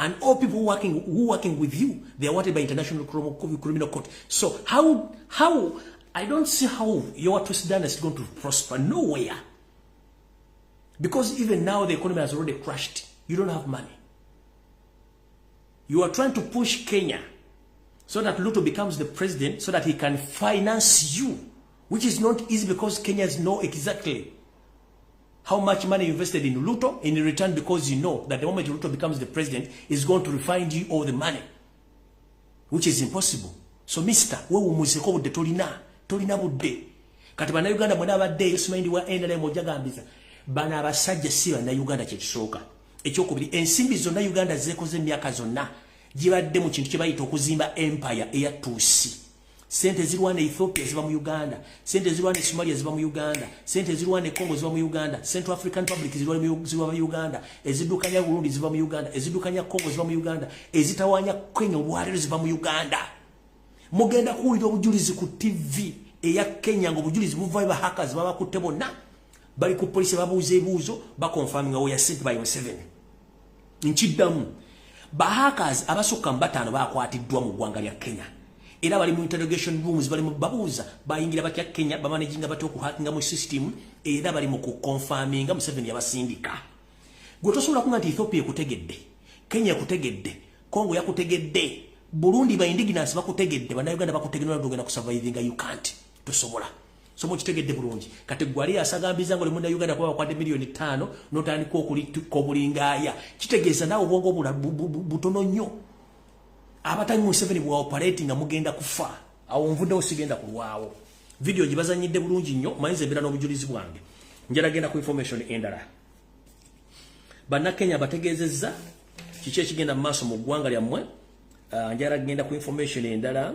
And all people who working with you, they are wanted by International Criminal Court. So how I don't see how your Tus dynasty is going to prosper. Nowhere. Because even now the economy has already crashed. You don't have money. You are trying to push Kenya so that Luto becomes the president so that he can finance you. Which is not easy because Kenyans know exactly how much money invested in Luto in return, because you know that the moment Luto becomes the president, is going to refund you all the money. Which is impossible. So Mr. Wewe muzeko budde tolina budde. Kati bana Uganda mwana abadde Yosumaindi wa NRM ojagambiza. Bana abasajja si bana Uganda kye kisooka. Ekyokubiri, ensimbi zonna Uganda zekoze emyaka zonna gibadde mu kintu kye bayita okuzimba empire eya Tusi. Sente zirwana Ethiopia ziva mu Uganda, sente zirwana Somalia ziva mu Uganda, sente zirwana Congo ziva mu Uganda, Central African Republic ziva mu Uganda, ezidukanya Burundi ziva mu Uganda, ezidukanya Congo ziva mu Uganda, ezitawanya Kenya olwalero ziva mu Uganda. Mugenda kuwulira obujulizi ku TV eya Kenya ngo obujulizi buva ba hackers baba kutte bonna bali ku police babuuza ebuuzo bakonfirming we are sent by 7. Nchiddamu ba hackers abasukka mbatano bakwatiddwa mu ggwanga lya Kenya. Era bali mu interrogation rooms bali mu babuuza bayingira batya Kenya bamanaginga batya okuhackinga mu system era bali mu kuconfirminga mu 7 yabasindika. Gwe tosobola kunga nti Ethiopia kutegedde, Kenya kutegedde, Congo yakutegedde, Burundi ba indigenous bakutegedde, bana Uganda bakutegedde n'ogenda ku surviving you can't. Tosobola. So mu kitegedde bulungi. Kati gwali asagambiza ngo lemunda Uganda kwa kwade milioni 5 notandika okulingaaya. Kitegeeza nawo obwongo butono nnyo. Abatanyi mu 7 bwa operating amugenda kufa. Awo nvudde osigenda kulwawo. Video gibazanyidde bulungi nnyo, mayinza ebira n'obujulizi bwange. Njala genda ku information endala. Bana Kenya bategeezezza kiki ekigenda mu maaso mu ggwanga lyammwe. Njala genda ku information endala.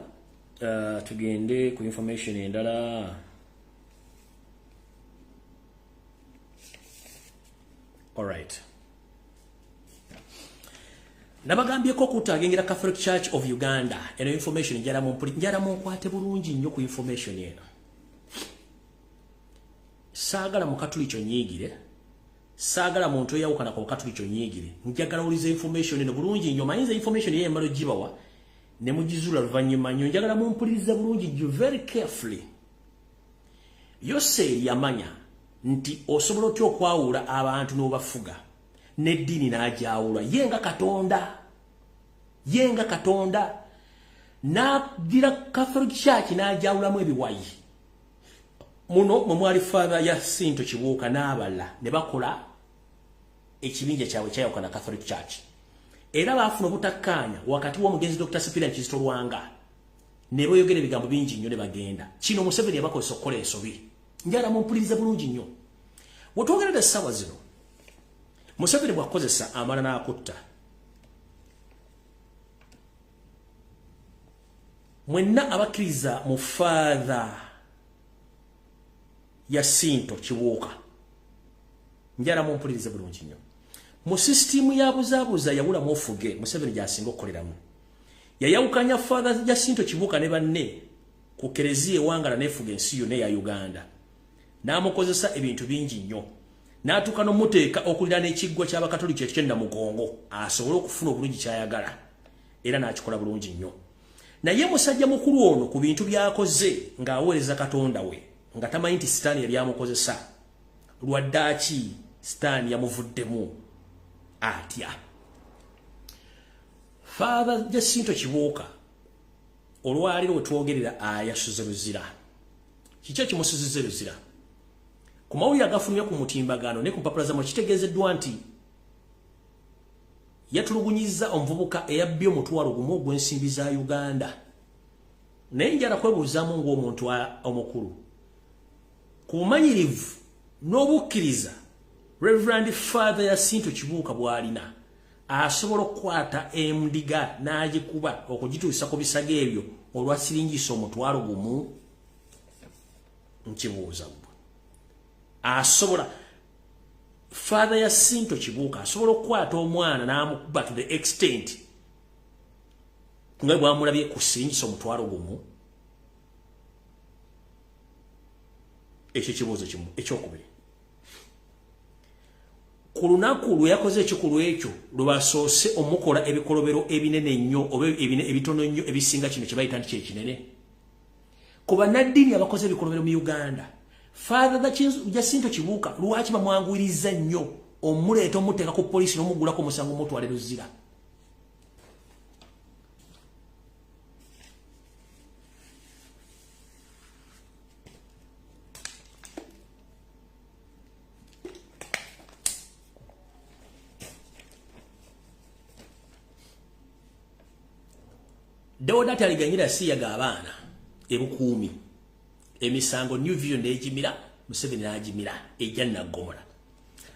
Tugende ku information endala. All right. Nabagambyeko kutagengira Catholic Church of Uganda. Eno information njala mu kwate bulungi nnyo ku information eno. Saagala mu Katulicho nyiigire. Saagala muntu eyawukana ku Katulicho nyiigire. Njagala ulize information eno bulungi nnyo. Mayinza information ye mbalo gibawa ne mugizula luvannyuma nnyo. Njagala mu mpuliriza bulungi nnyo very carefully. Yose yamanya nti osobola otya okwawula abantu n'obafuga n'eddiini n'ajawula yenga katonda n'addira Catholic Church n'ajawulamu ebiwayi muno mwali Father Jacinto Kibuuka n'abala ne bakola ekibinja kyabwe kyayawukana Catholic Church era baafuna obutakkaanya wakati w'omugenzi Dr. Cyprian Kizito Lwanga ne boyogera ebigambo bingi nnyo ne bagenda kino Museveni yabakozesa okukola ensobi njala mumpuliriza bulungi nnyo wetwogerera essaawa zino Museveni bw'akozesa amala n'akutta mwenna abakkiriza mu Father Jacinto Kibuuka njala mumpuliriza bulungi nnyo mu system ya buzaabuza yawulamu ofuge Museveni gy'asinga okukoleramu yayawukanya Father Jacinto Kibuuka ne banne ku Kereziya Wangala n'efuga ensi yonna eya Uganda n'amukozesa ebintu bingi nnyo n'atuuka n'omuteeka okulira n'ekiggwa ky'Abakatoliki ekigenda mugongo asobole okufuna obulungi ky'ayagala era n'akikola bulungi nnyo naye musajja mukulu ono ku bintu by'akoze ng'aweereza Katonda we nga tamanyi nti sitaani yali amukozesa lwaddaaki sitaani yamuvuddemu atya Father Jacinto Kibuuka olwaliro wetwogerera ayasuze luzira kiki kimusuzize luzira ku mawulire agafunye ku mutimbagano ne ku mpapula zamu kitegeezeddwa nti yatulugunyiza omuvubuka eyabbye omutwalo gumu ogw'ensimbi za Uganda naye njala kwebuuzaamu ng'omuntu omukulu ku bumanyirivu n'obukkiriza Reverend Father Jacinto Kibuuka bw'alina asobola okukwata endiga n'agikuba okugituusa ku bisago ebyo olwasiringisa omutwalo gumu nkibuuza asobola Father Jacinto Kibuuka asobola okukwata omwana n'amukuba to the extent nga bw'amulabye kusiringisa omutwalo gumu ekyo kibuuzo kimu ekyokubiri ku lunaku lwe yakoze ekikulu ekyo lwe basoose omukola ebikolobero ebinene nnyo oba ebitono nnyo ebisinga kino kye bayita nti kyekinene ku bannaddiini abakoze ebikolobero mu Uganda Father Jacinto Kibuuka lwaki bamwanguyiriza nnyo omuleeta omuteeka ku poliisi n'omugulako omusango omutwale luzira Doda taliganyira siyaga abaana ebukuumi emisango New Vision n'egimira Museveni n'agimira ejja nagomola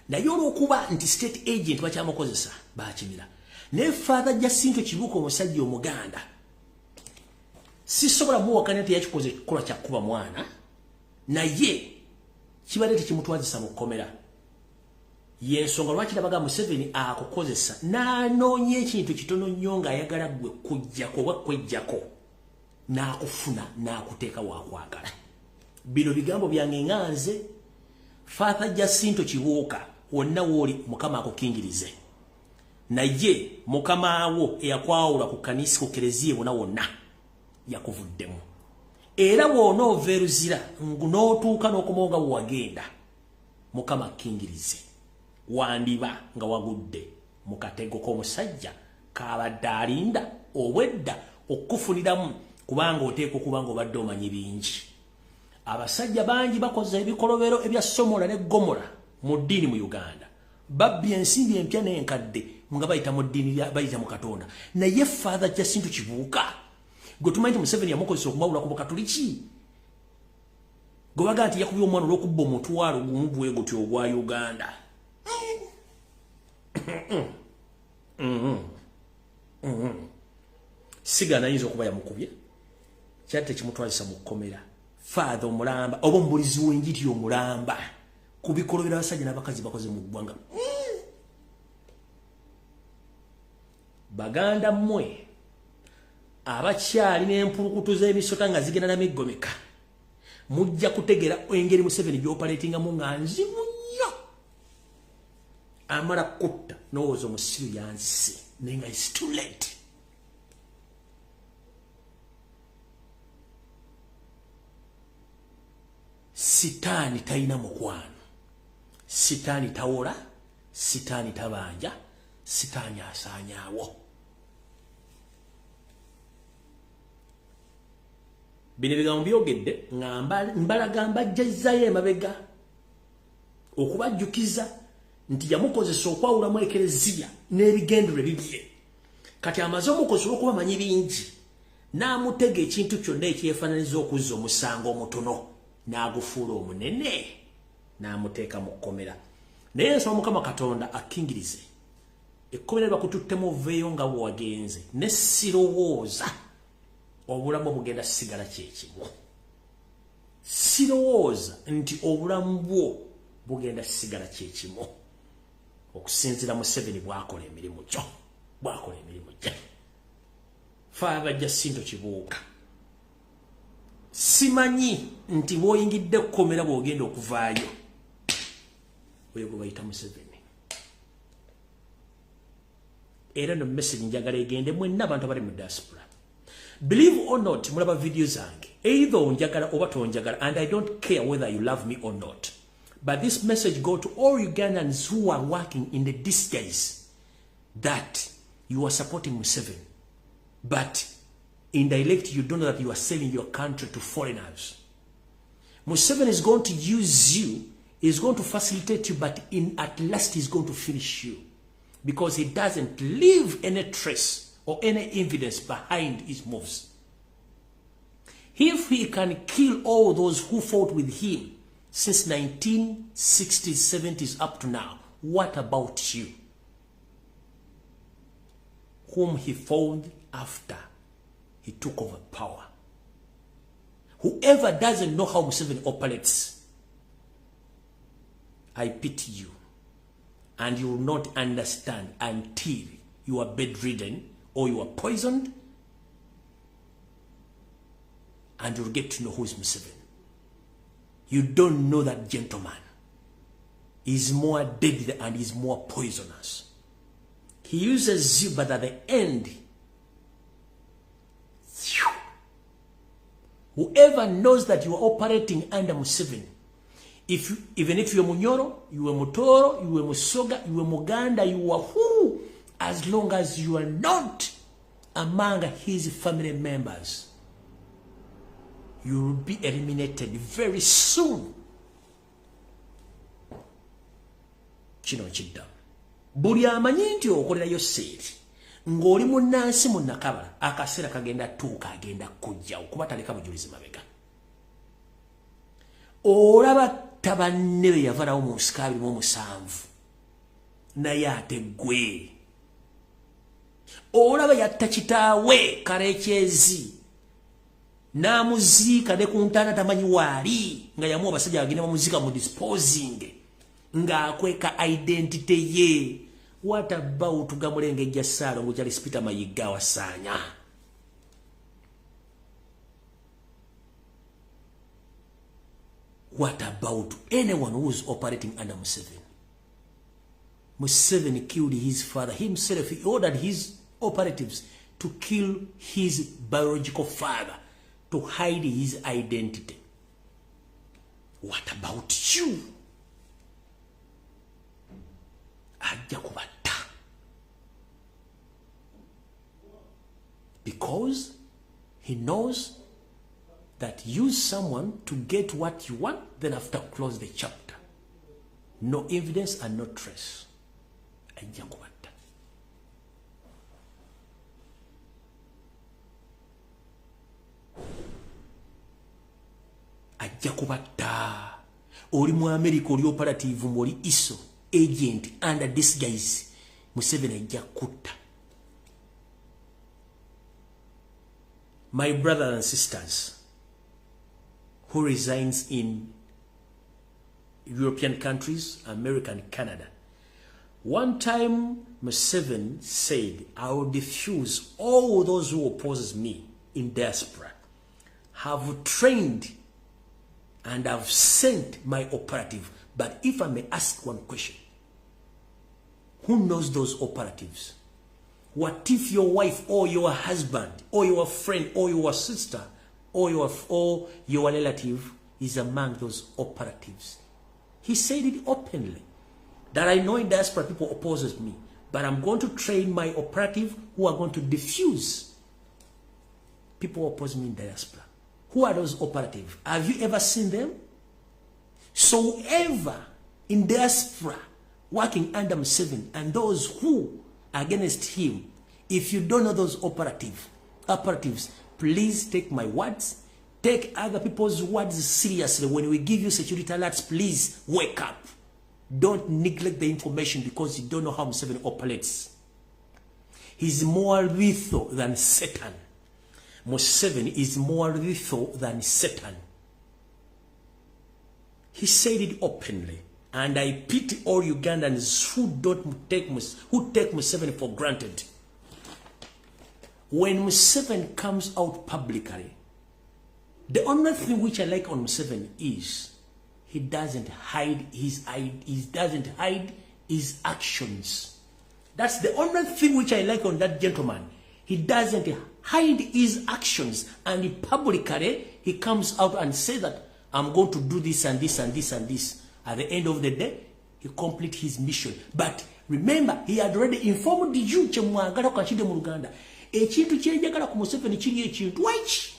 naye olw'okuba nti state agent bakyamukozesa baakimira ne Father Jacinto Kibuuka omusajja Omuganda sisobola muwakanya nti yakikoze ekikola kya kuba mwana naye kibadde tekimutwazisa mu kkomera yensonga lwaki nabaga Museveni akukozesa n'anoonya ekintu kitono nnyo ng'ayagala gwe kujjako oba kwejjako n'akufuna n'akuteeka waakwagala bino bigambo byange nganze Father Jacinto Kibuuka wonna wooli Mukama akukingirize naye Mukama wo eyakwawula ku kanisa ku Kereziya wonna wonna yakuvuddemu era w'onoova eruzira n'otuuka n'okomawo nga wagenda Mukama akingirize wandiba nga wagudde mu katego k'omusajja kaabadde alinda obwedda okufuniramu kubanga oteeka okuba ng'obadde omanyi bingi abasajja bangi bakoze ebikolobero ebya Somola ne Gomora mu ddiini mu Uganda babbye ensimbi empya n'enkadde nga bayita mu ddiini bayita mu Katonda naye Father Jacinto Kibuuka gwe tumanyi nti Museveni yamukozesa okumawula ku Bukatoliki gwe baga nti yakubye omwana olw'okubba omutwalo gumu bwe gutyo ogwa Uganda sigana yinza okuba yamukubye kyate kimutwalisa mu kkomera Father omulamba oba omubulizi w'enjiri omulamba ku bikolobera abasajja n'abakazi bakoze mu ggwanga baganda mmwe abakyali n'empulukutu z'emisota nga zigenda n'amiggomeka mujja kutegera engeri Museveni gy'opaleetingamu nga nzibu nnyo amala kutta n'owooza omusiru yanzise naye nga it's too late sitaani talina mukwano sitaani tawola, sitaani tabanja, sitaani asaanyaawo. Bino ebigambo byogedde mbalaga mbajjazzayo emabega okubajjukiza nti yamukozesa okwawulamu ekereziya n'ebigendero bibye. Kati amaze omukozesa olw'okuba manyi bingi n'amutega ekintu kyonna ekyefaananiza okuzza omusango omutono n'agufuula omunene n'amuteeka mu kkomera. Naye nsaba Mukama Katonda akkingirize ekkomera bakututtemu oveeyo nga bwe wagenze ne sirowooza obulamu bugenda sigala kyekimu. Sirowooza nti obulamu bwo bugenda sigala kyekimu okusinziira Museveni bwakola emirimu gyo. Bwakola emirimu gye. Faaba jja Sinto Kibuuka. Simanyi nti bw'oyingidde kkomera bw'ogenda okuvaayo. Oyo gwe bayita Museveni. Era no message njagala egende mwenna abantu abali mu diaspora. Believe or not, mulaba video zange. Either onjagala oba tonjagala, and I don't care whether you love me or not. But this message go to all Ugandans who are working in the disguise that you are supporting Museveni. But indirectly, you don't know that you are selling your country to foreigners. Museveni is going to use you, is going to facilitate you, but at last he's going to finish you. Because he doesn't leave any trace or any evidence behind his moves. If he can kill all those who fought with him since 1960s, 70s up to now, what about you? Whom he found after he took over power. Whoever doesn't know how Museveni operates, I pity you. And you will not understand until you are bedridden or you are poisoned, and you'll get to know who is Museveni. You don't know that gentleman. He's more deadly and he's more poisonous. He uses you, but at the end, whoever knows that you are operating under Museveni, even if you are Munyoro, you are Mutoro, you are Musoga, you are Muganda, you are who, as long as you are not among his family members, you will be eliminated very soon. Kino kidda. Buli amanyi nti okolerayo seeri ng'oli munnansi mu Nakabala akaseera kagenda tuuka agenda kujja okuba taleka bujulizi mabega. Olaba tabanne be yavalawo mu nsika 27 naye ate ggwe. Olaba yatta kitaawe Kalekyezi n'amuziika ne ku ntaana tamanyi waali nga yamuwa abasajja bagenda bamuziika mu disposing ng'akweka identity ye. What about Gamulengejja Ssaalo ng'okyali Spita Mayiga Wasaanya? What about anyone who is operating under Museveni? Museveni killed his father himself. He ordered his operatives to kill his biological father to hide his identity. What about you? Ajja kubatta. Because he knows that use someone to get what you want, then after close the chapter. No evidence and no trace. Ajja kubatta. Ajja kubatta. Oli mu America oli operative muli ISO agent under disguise. Museveni ajja kutta. My brothers and sisters who resides in European countries, America and Canada. One time Museveni said, I will diffuse all those who oppose me in diaspora. Have trained and have sent my operative. But if I may ask one question, who knows those operatives? What if your wife or your husband or your friend or your sister or your relative is among those operatives? He said it openly. That I know in diaspora people opposes me. But I'm going to train my operative who are going to diffuse. People oppose me in diaspora. Who are those operatives? Have you ever seen them? So whoever in diaspora working under Museveni and those who are against him, if you don't know those operatives, please take my words. Take other people's words seriously. When we give you security alerts, please wake up. Don't neglect the information because you don't know how Museveni operates. He's more lethal than Satan. Museveni is more lethal than Satan. He said it openly. And I pity all Ugandans who take Museveni for granted. When Museveni comes out publicly, the only thing which I like on Museveni is he doesn't hide his actions. That's the only thing which I like on that gentleman. He doesn't hide his actions, and publicly he comes out and says that I'm going to do this and this and this and this. At the end of the day, he completes his mission. But remember, he had already informed you chemwagala kachide mu Uganda. Ekintu kyenjagala ku Museveni kiri ekintu wachi.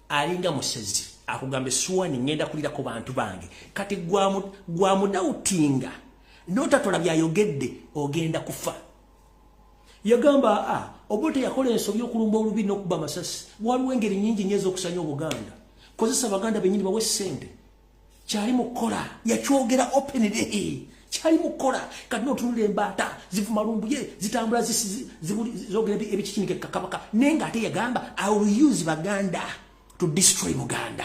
Alinga musezi akugambe suwani ngenda kulira ku bantu bange. Kati gwamu dautinga. Notatola byayogedde ogenda kufa. Yagamba obote yakola ensobi okulumba olubi n'okuba masasi. Waliwo engeri nyingi nyezo okusanya Obuganda. Kozesa Abaganda benyini bawe ssente. Kyali mukola yakyogera openly. Kyali mukola kati notunula embaata zivuma Lumbuye zitambula zogera ebikikinike kakabaka nenga ate yagamba I will use Baganda to destroy Uganda.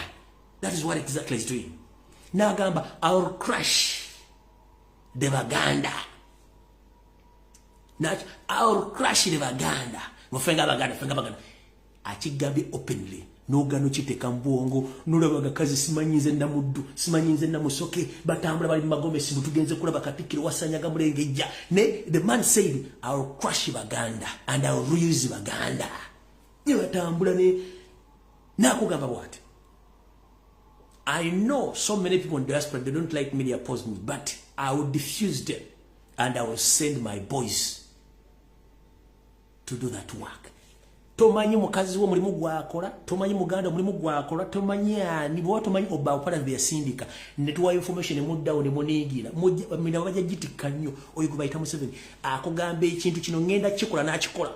That is what exactly he's doing. Nagamba I will crush the Baganda. I will crush the Baganda. Mufenga Baganda. Achigambi openly. Nogano chiteka mbongo nulabaga kazi simanyize na muddu simanyize na musoke batambula bali magome sibu tugenze kulaba katikiro wasanyaga mulengejja ne the man said I will crush Baganda and I will reuse Baganda. Ni batambula ne nakugamba what? I know so many people in diaspora they don't like me, they oppose me, but I will diffuse them and I will send my boys to do that work. Tomanyi mukazi wo mulimu gwakola, tomanyi muganda mulimu gwakola, tomanyi ani bo tomanyi oba opala bya sindika. Netuwa information emuddawo ne monigira. Mina baje gitika nnyo oyikubayita Museveni. Akugambe ekintu kino ngenda kikola n'akikola.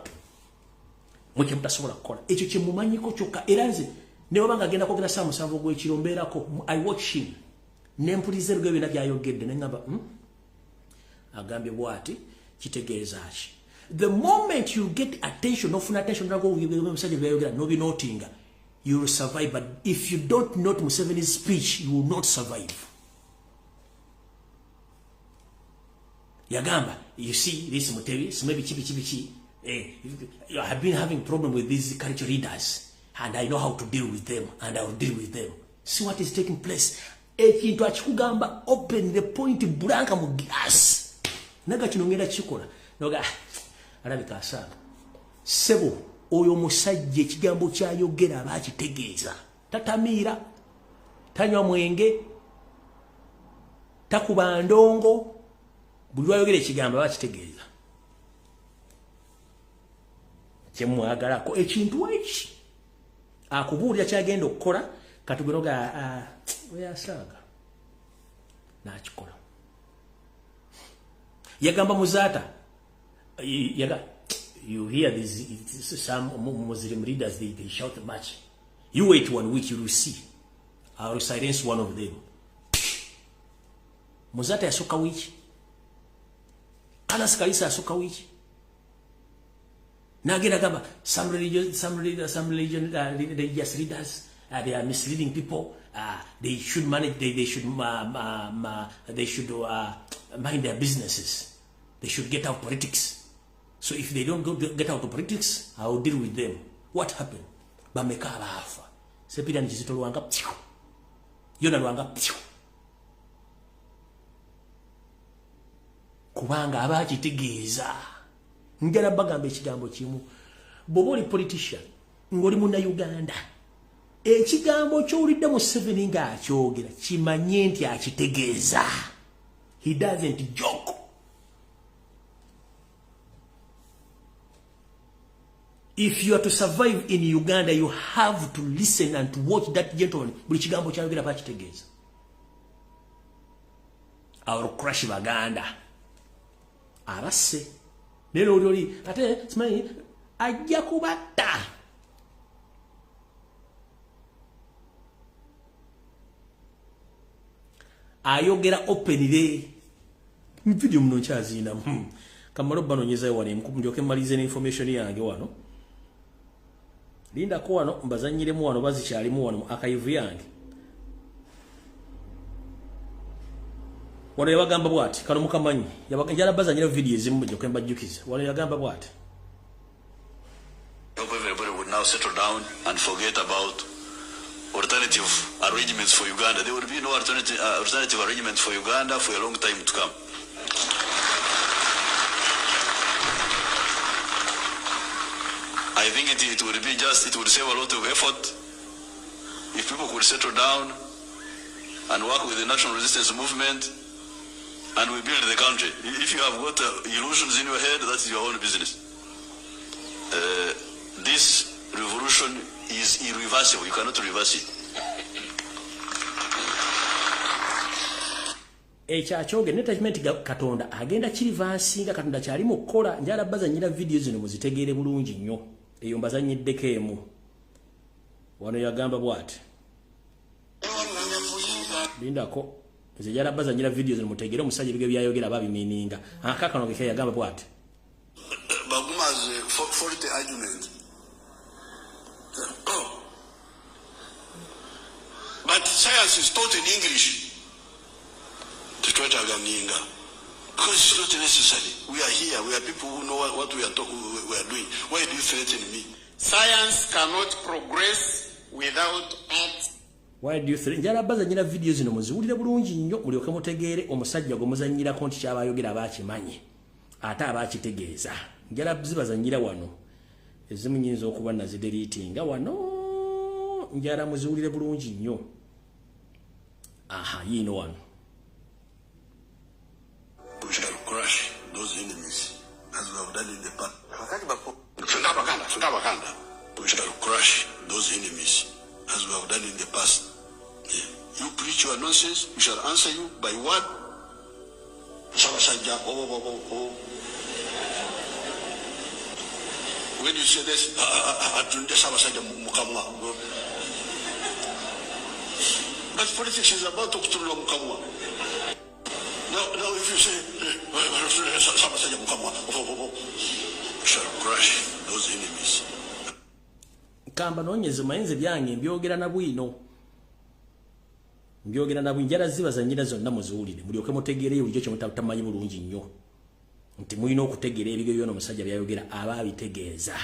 Muje mutasobola kukola. Ekyo kimumanyiko kyokka eranze. Ne wabanga agenda kwogera saa musanvu gw'ekirombeerako I watch him. Nempulize rugwe bina byayogedde ne ngamba agambye bwati kitegeeza ki. The moment you get attention, no full attention, no notinga, you will survive. But if you don't note Museveni's speech, you will not survive. Yagamba, you see this Mutebi, maybe chibi. I have been having problem with these culture leaders, and I know how to deal with them, and I will deal with them. See what is taking place. Ekintu achikugamba open the point blanka mu gas. Naga kinongera chikola. Noga alabika asanga sebo oyo musajja ekigambo kyayogera abakitegeeza tatamiira tanywa mwenge takuba ndongo buli wayogera ekigambo abakitegeeza kyemwagalako ekintu weki akubuulira kyagenda okukola katugenoga oyasanga n'akikola yagamba muzaata. You hear some Muslim leaders, they shout much. You wait 1 week, you will see. I will silence one of them. Muzata yasoka wiki. Anas Kalisa yasoka wiki. Nagenda gamba some religious leaders, they are misleading people. They should manage. They should mind their businesses. They should get out of politics. So if they don't get out of politics, I will deal with them. What happened? Bameka abafa. Sepira njizito luwanga ptiu. Yona luwanga ptiu. Kubanga abakitegeeza. Njala bagambe ekigambo kimu. Boboli politician ngoli muna Uganda. ekigambo ky'owulidde mu 7 ng'akyogera kimanye nti akitegeeza. He doesn't joke. If you are to survive in Uganda, you have to listen and to watch that gentleman. Buli kigambo ky'ayogera bakitegeeza. Our crush Baganda. Abasse. Lero oli ate simanyi ajja kubatta. Ayogera openly. Video muno kyazina. Kamalo banonyeza wane mkumjoke malize information yange wano. Linda ko wano mbazanyiremu wano bazikyalimu wano archive yange. Wano yabagamba bwati kano mukamanyi yabaganja bazanyira video ezimu joke mbajjukiza. Wano yagamba bwati. Everybody would now settle down and forget about alternative arrangements for Uganda. There would be no alternative arrangements for Uganda for a long time to come. I think it would be it would save a lot of effort if people could settle down and work with the national resistance movement and we build the country. If you have got illusions in your head, that's your own business. This revolution is irreversible. You cannot reverse it. Ekyachoge netagement Katonda agenda kirivansinga Katonda kyali mukola njala bazanyira video zino muzitegeere bulungi nnyo. Eyo mbazanyiddeko emu. Wano yagamba bwati. Lindako nze njala bazanyira video zino mutegeere omusajja bige byayogera babimininga. Akakano ke yagamba bwati. Baguma's faulty argument. But science is taught in English. Because it's not necessary. We are here. We are people who know what we are doing. Why do you threaten me? Science cannot progress without art. Why do you threaten? Njala bazanyira video zino muziwulire bulungi nnyo mulyoke mutegeere omusajja gomuzanyirako nti kyabayogera abakimanyi ate abakitegeeza. Njala zibazanyira wano ezimu nyinza okuba nazidelitinga wano njala muziwulire bulungi nnyo. Aha, yino wano. We shall crush those enemies as we have done in the past. We shall crush those enemies as we have done in the past. You preach your nonsense, we shall answer you by what? When you say this, but politics is about to Mukamwa. Now if you say, we shall crush those enemies. Kamba nonyeze mayenze byange mbyogera na bwino. Mbyogera na bwinjara zibazanyira zonna muzuulire. Mulyoke mutegeere ebyo kye mutamanyi bulungi nnyo. Nti muyina okutegeera ebyo byonna omusajja byayogera ababitegeeza.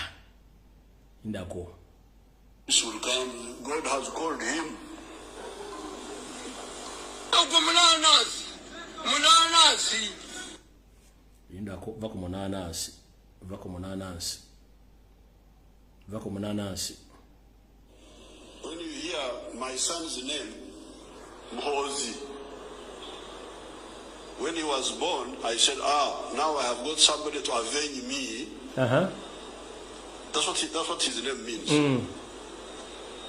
Ndako. This will come. God has called him. Ndako vako munanasi. Vako munanasi. Vako munanasi. When you hear my son's name, Mohozi, when he was born, I said, now I have got somebody to avenge me. That's what his name means.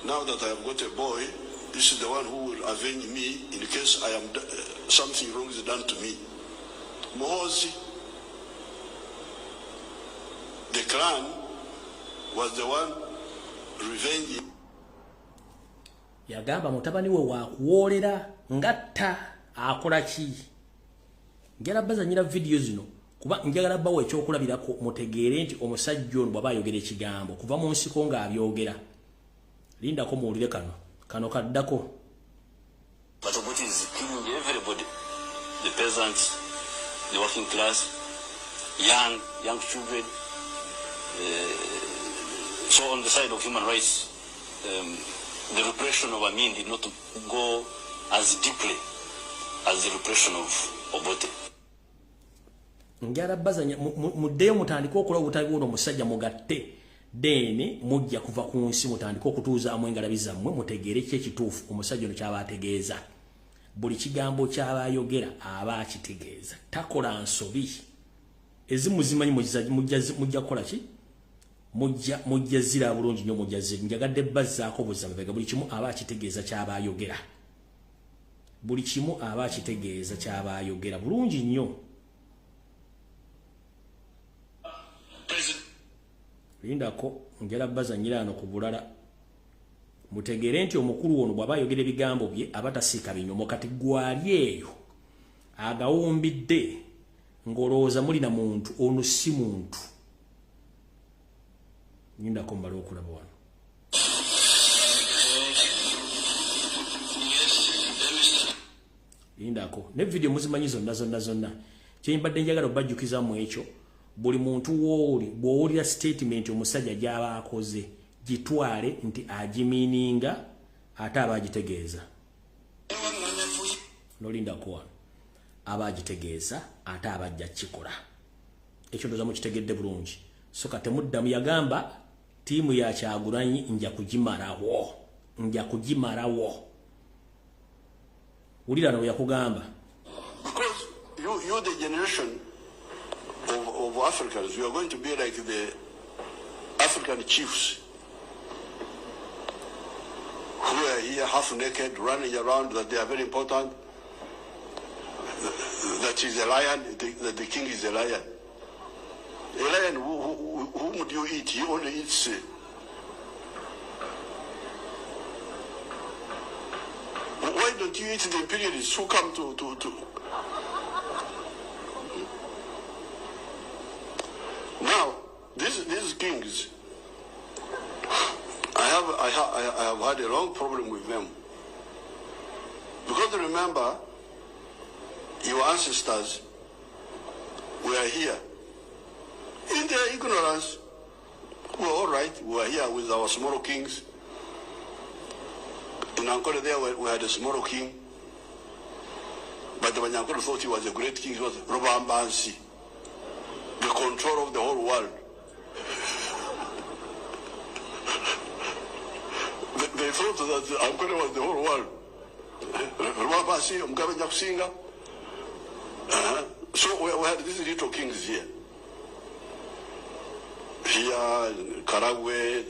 Now that I have got a boy, this is the one who will avenge me in case I am something wrong is done to me. Mohozi, the clan, was the one revenging. Yagamba mutabani we wakuwolera ngatta akola ki. Njala bazanyira video zino kuba njagala bawe ekyokulabirako mutegeere nti omusajja ono bwaba ayogera ekigambo kuva mu nsiko nga abyogera. Lindako muwulire kano kaddako. But what is killing everybody? The peasants, the working class, young children. So on the side of human rights, the repression of Amin did not go as deeply as the repression of Obote. Njala bazanya muddeyo mutandika okola obutabi ono musajja mugatte dene mujja kuva ku nsi mutandika okutuuza amwengalabi zammwe mutegeere ki ekituufu omusajja ono kyaba ategeeza. Buli kigambo ky'abayogera aba akitegeeza, takola nsobi. Ezimu zimanyi mujja kukola ki? Mujja zira bulungi nnyo, mujja zira. Njagadde bazzaako buzabega, buli kimu aba akitegeeza ky'abayogera. Buli kimu aba akitegeeza ky'abayogera bulungi nnyo. Lindako njala baza nyirano ku bulala. Mutegere nti omukulu ono bw'aba ayogera ebigambo bye abatasiika binyomo, kati gwali eyo agawumbidde ng'olowooza mulina muntu, ono si muntu. Lindako mbala okulaba wano. Lindako ne video muzimanyi zonna. Kyembadde njagala obajjukizaamu ekyo. Buli muntu woli bw'owulira statement omusajja gy'aba akoze gitwale nti agimiininga ate aba agitegeeza. Nolindako wano aba agitegeeza ate aba ajja kikola. Ekyo ndowooza mukitegedde bulungi. So kati muddamu yagamba tiimu ya Kyagulanyi nja kugimalawo. Wulira nawe yakugamba. Because you're the generation of Africans, you are going to be like the African chiefs who are here half naked, running around, that they are very important, that he's a lion, that the king is a lion. A lion, whom would you eat? He only eats why don't you eat the imperialists who come to Now, these kings, I have had a long problem with them. Because remember, your ancestors were here. In their ignorance, we were all right. We were here with our small kings. In Ankole there, we had a small king. But the Wanyankole thought he was a great king. He was Robambansi, the control of the whole world. They thought that Ankole was the whole world. Robambansi, Mugabe Nyakusinga. So we had these little kings here. Here, Karagwe,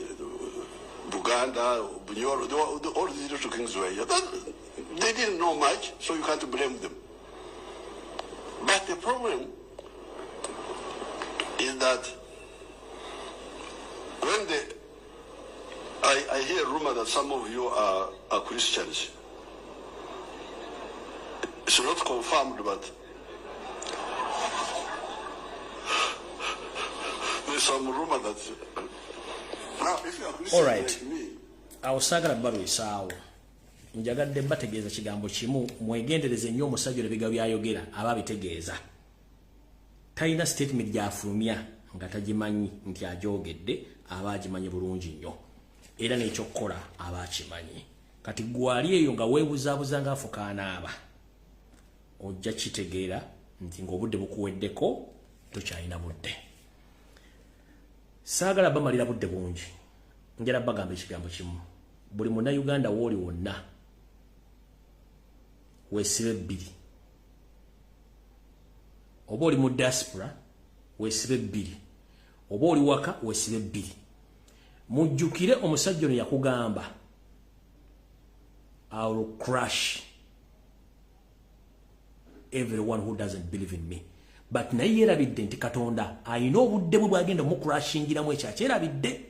Buganda, Bunyoro, all these little kings were here. They didn't know much, so you can't blame them. But the problem is that when I hear a rumor that some of you are Christians. It's not confirmed, but there's some rumor that now if you are Christian all right. Like me, awusagala balwisaawo njagadde bategeeza kigambo kimu mwegendereze nnyo omusajja ebiga byayogera aba bitegeeza talina statement gyafulumya nga tagimanyi nti ajoogedde aba agimanyi bulungi nnyo era n'ekyokukola aba akimanyi kati gwali eyo nga weebuzaabuza ng'afukaanaaba ojja kitegeera nti ng'obudde bukuweddeko tokyalina budde. Saagala bamalira budde bungi njala bagamba ekigambo kimu buli munnayuganda wooli wonna weesibe bbiri oba oli mu diaspora weesibe bbiri oba oli waka weesibe bbiri mujjukire omusajja ono yakugamba I will crush everyone who doesn't believe in me. But naye yerabidde nti Katonda alina obudde bwe bwagenda mukurashingiramu ekyakyerabidde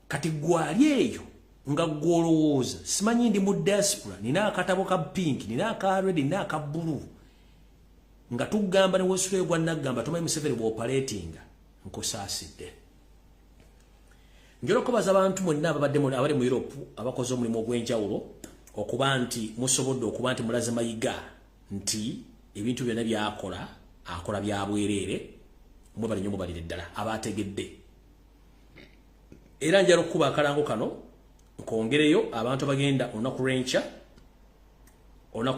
kati gwali eyo nga gwolowooza simanyi ndi mu diaspora nina akatabo ka pink nina aka red nina aka blue nga tugamba ne Wesley gwa nagamba tumanyi Museveni bw'operatinga nkosaasidde njolo kubaza abantu mwenna ababadde abali mu Europe abakoze omulimu ogw'enjawulo okuba nti musobodde okuba nti mulaze mayiga nti ebintu byonna byakola akola bya bwereere mwe bali nnyo mubalire ddala abategedde era njala okuba akalango kano nkongereyo abantu bagenda onaku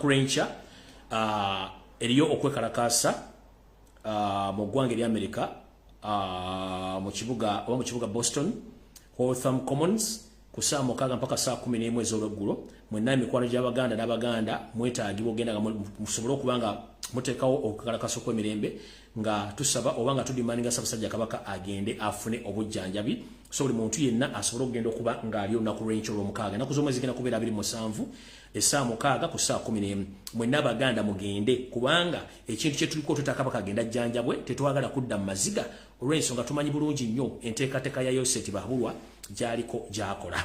rencha eriyo okwekalakaasa mu ggwanga erya Amerika mu kibuga Boston Waltham Commons ku saa 6 mpaka saa 11 ez'olweggulo. Mwenna emikwano gy'Abaganda n'Abaganda mwetaagibwa ogenda nga musobole okubanga muteekawo okukalakaso kw'emirembe nga tusaba oba nga tudimaninga Ssaabasajja Kabaka agende afune obujjanjabi. So buli muntu yenna asobole okugenda okuba ng'ali olunaku lw'enkya olw'omukaaga. Ennaku z'omwezi zigenda kubeera 27 essa 6 ku saa 11. Mwenna Abaganda mugende kubanga ekintu kye tuliko tutakabaka agenda jjanjabwe tetwagala kudda mu maziga olw'ensonga tumanyi bulungi nnyo enteekateeka ya Yoseti Bahabulwa gy'aliko gy'akola.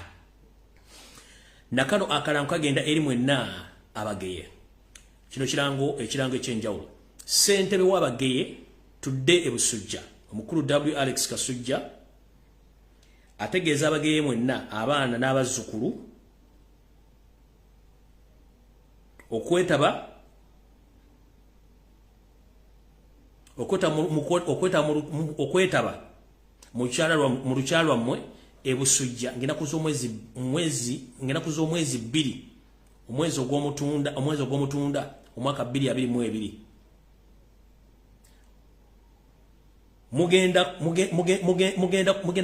Nakano akalango kagenda eri mwenna abageye. Kino ekirango ekyenjawulo. Ssentebe w'abageye tudde e Busujja omukulu W. Alex Kasujja ategeeza abageye mwenna abaana n'abazzukulu okwetaba mu lukyala mmwe e Busujja ng'ennaku z'omwezi 2 omwezi ogw'omutunda omwaka 2022. Mugenda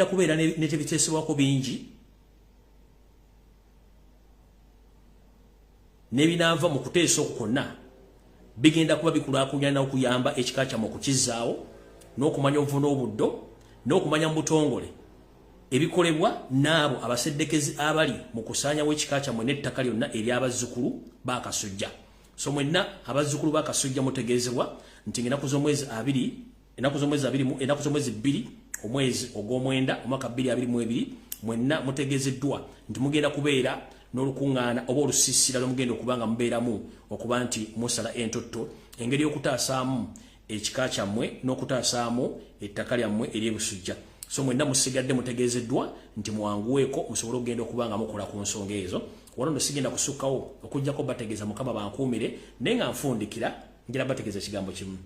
kubeera n'ebiteesebwako bingi n'ebinaava mu kuteesa okukonna bigenda kuba bikulaakulanya okuyamba ekika kyammwe okukizzaawo n'okumanya obuvu n'obuddo n'okumanya mu butongole ebikolebwa n'abo abaseddekezi abali mu kusaanyawo ekika kyammwe n'ettaka lyonna ery'abazzukulu ba Kasujja. So mwenna abazzukulu ba Kasujja mutegeezebwa nti ennaku z'omwezi 2 omwezi ogw'omwenda omwaka 2022 mwenna mutegeezeddwa nti mugenda kubeera n'olukuŋŋaana oba olusiisira lwemugenda okubanga mubeeramu okuba nti musala entotto engeri y'okutaasaamu ekika kyammwe n'okutaasaamu ettaka lyammwe ery'Ebusujja. So mwenna musigadde mutegeezeddwa nti mwanguweeko musobole okugenda okubanga mukola ku nsonga ezo. Wano ndo sigenda kusukkawo okujjako bategeeza Mukama bankuumire naye nga nfundikira ngira bategeeza ekigambo kimu.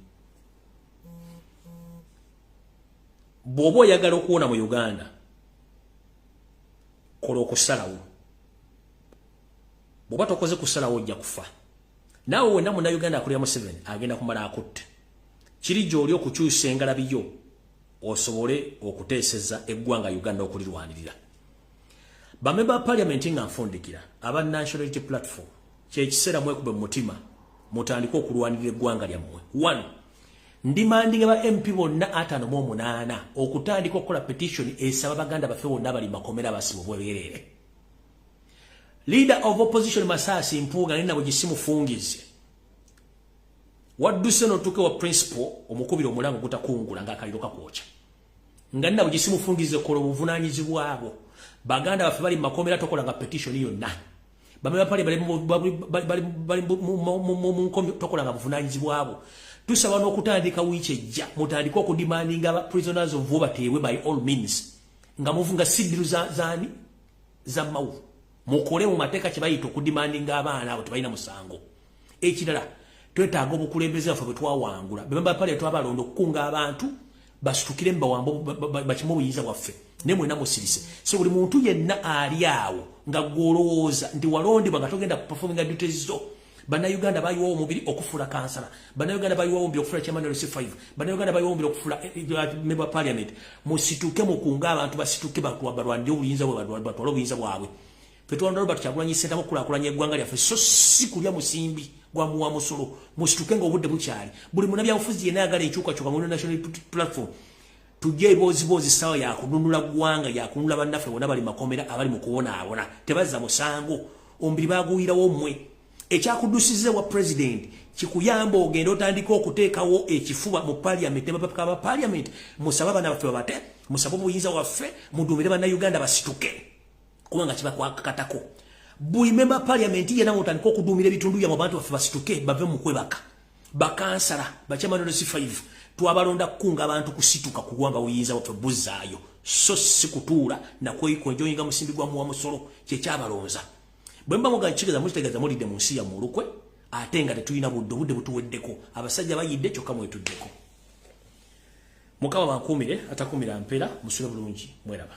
Bw'oba oyagala okuwona mu Uganda kola okusalawo. Bw'oba tokoze kusalawo ojja kufa. Naawe wenna Munnayuganda akulira Museveni agenda kumala akutte. Kiri gy'oli okukyusa engalabi yo osobole okuteeseza eggwanga Uganda okulirwanirira. Bamemba ba Parliament nga nfundikira aba National Unity Platform kyekiseera mwekube mu mutima mutandika okulwanirira eggwanga lyammwe. 1. Ndimandinga ba MP bonna 58 okutandika okukola petition esaba Baganda baffe bonna bali makomera basibu bwereere. Leader of opposition Masasi Mpuuga nina bugisimu fungize. Wadduse n'otuuke wa principal omukubira omulango gutakungula ng'akaliro kakwoca. Nga nina bugisimu fungize kola obuvunaanyizibwa abo. Baganda baffe bali makomera tokola nga petition yonna. Bamwe bapali bali tokola nga buvunaanyizibwa abo. Tusaba n'okutandika wiiki ejja mutandika okudimandinga prisoners of war bateebwe by all means. Nga muvunga sidiru zaani za mawu. Mukole mu mateeka kye bayita okudimandinga abaana abo tebalina musango. Ekirala twetaaga obukulembeze baffe bwe twawangula. Bemba pale twabalonda okukunga abantu basitukire mbawambo bakimu obuyinza bwaffe. Ne mwena musirise. So buli muntu yenna ali awo nga gwolowooza nti walondebwa nga togenda kuperforminga duties zo. Bannayuganda bayiwa omubiri okufuula kansala. Bannayuganda bayiwa omubiri okufuula chairman LC5. Bannayuganda bayiwa omubiri okufuula member parliament. Musituke mukunga abantu basituke balwanire obuyinza bwabwe batwala obuyinza bwabwe. Petwanda Robert Kyagulanyi senta mukulakulanya eggwanga lyaffe so si kulya musimbi gwa muwa musolo musituke nga obudde bukyali. Buli munnabyabufuzi yenna ayagala enkyukakyuka mu National Platform tujja eboozibozi sawa yakununula ggwanga yakununula bannaffe bonna bali makomera abali mu kubonaabona tebazza musango omubiri baguwirawo mmwe. Ekyakudusize wa president kikuyamba ogenda otandika okuteekawo ekifuba mu parliament n'abapaka ba parliament musaba abaana baffe babate musaba obuyinza waffe muduumire Bannayuganda basituke kubanga kiba kwakatako. Buli member parliament yenna mutandika okuduumira ebitundu bya abantu baffe basituke bave mu kwebaka. Bakansala bachairman LC5 twabalonda kukunga abantu kusituka kuwanga obuyinza waffe buzzaayo so si kutuula nakwekonjoyinga musimbi gwa muwa musolo kyekyabalonza. Bwemba muganchigeza mutegeeza mulide mu nsi ya mulukwe ate nga tetulina budde butuweddeko abasajja bayidde kyokka mwetuddeko. Mukama bankuumire atakuumira mpera musule bulungi mweraba.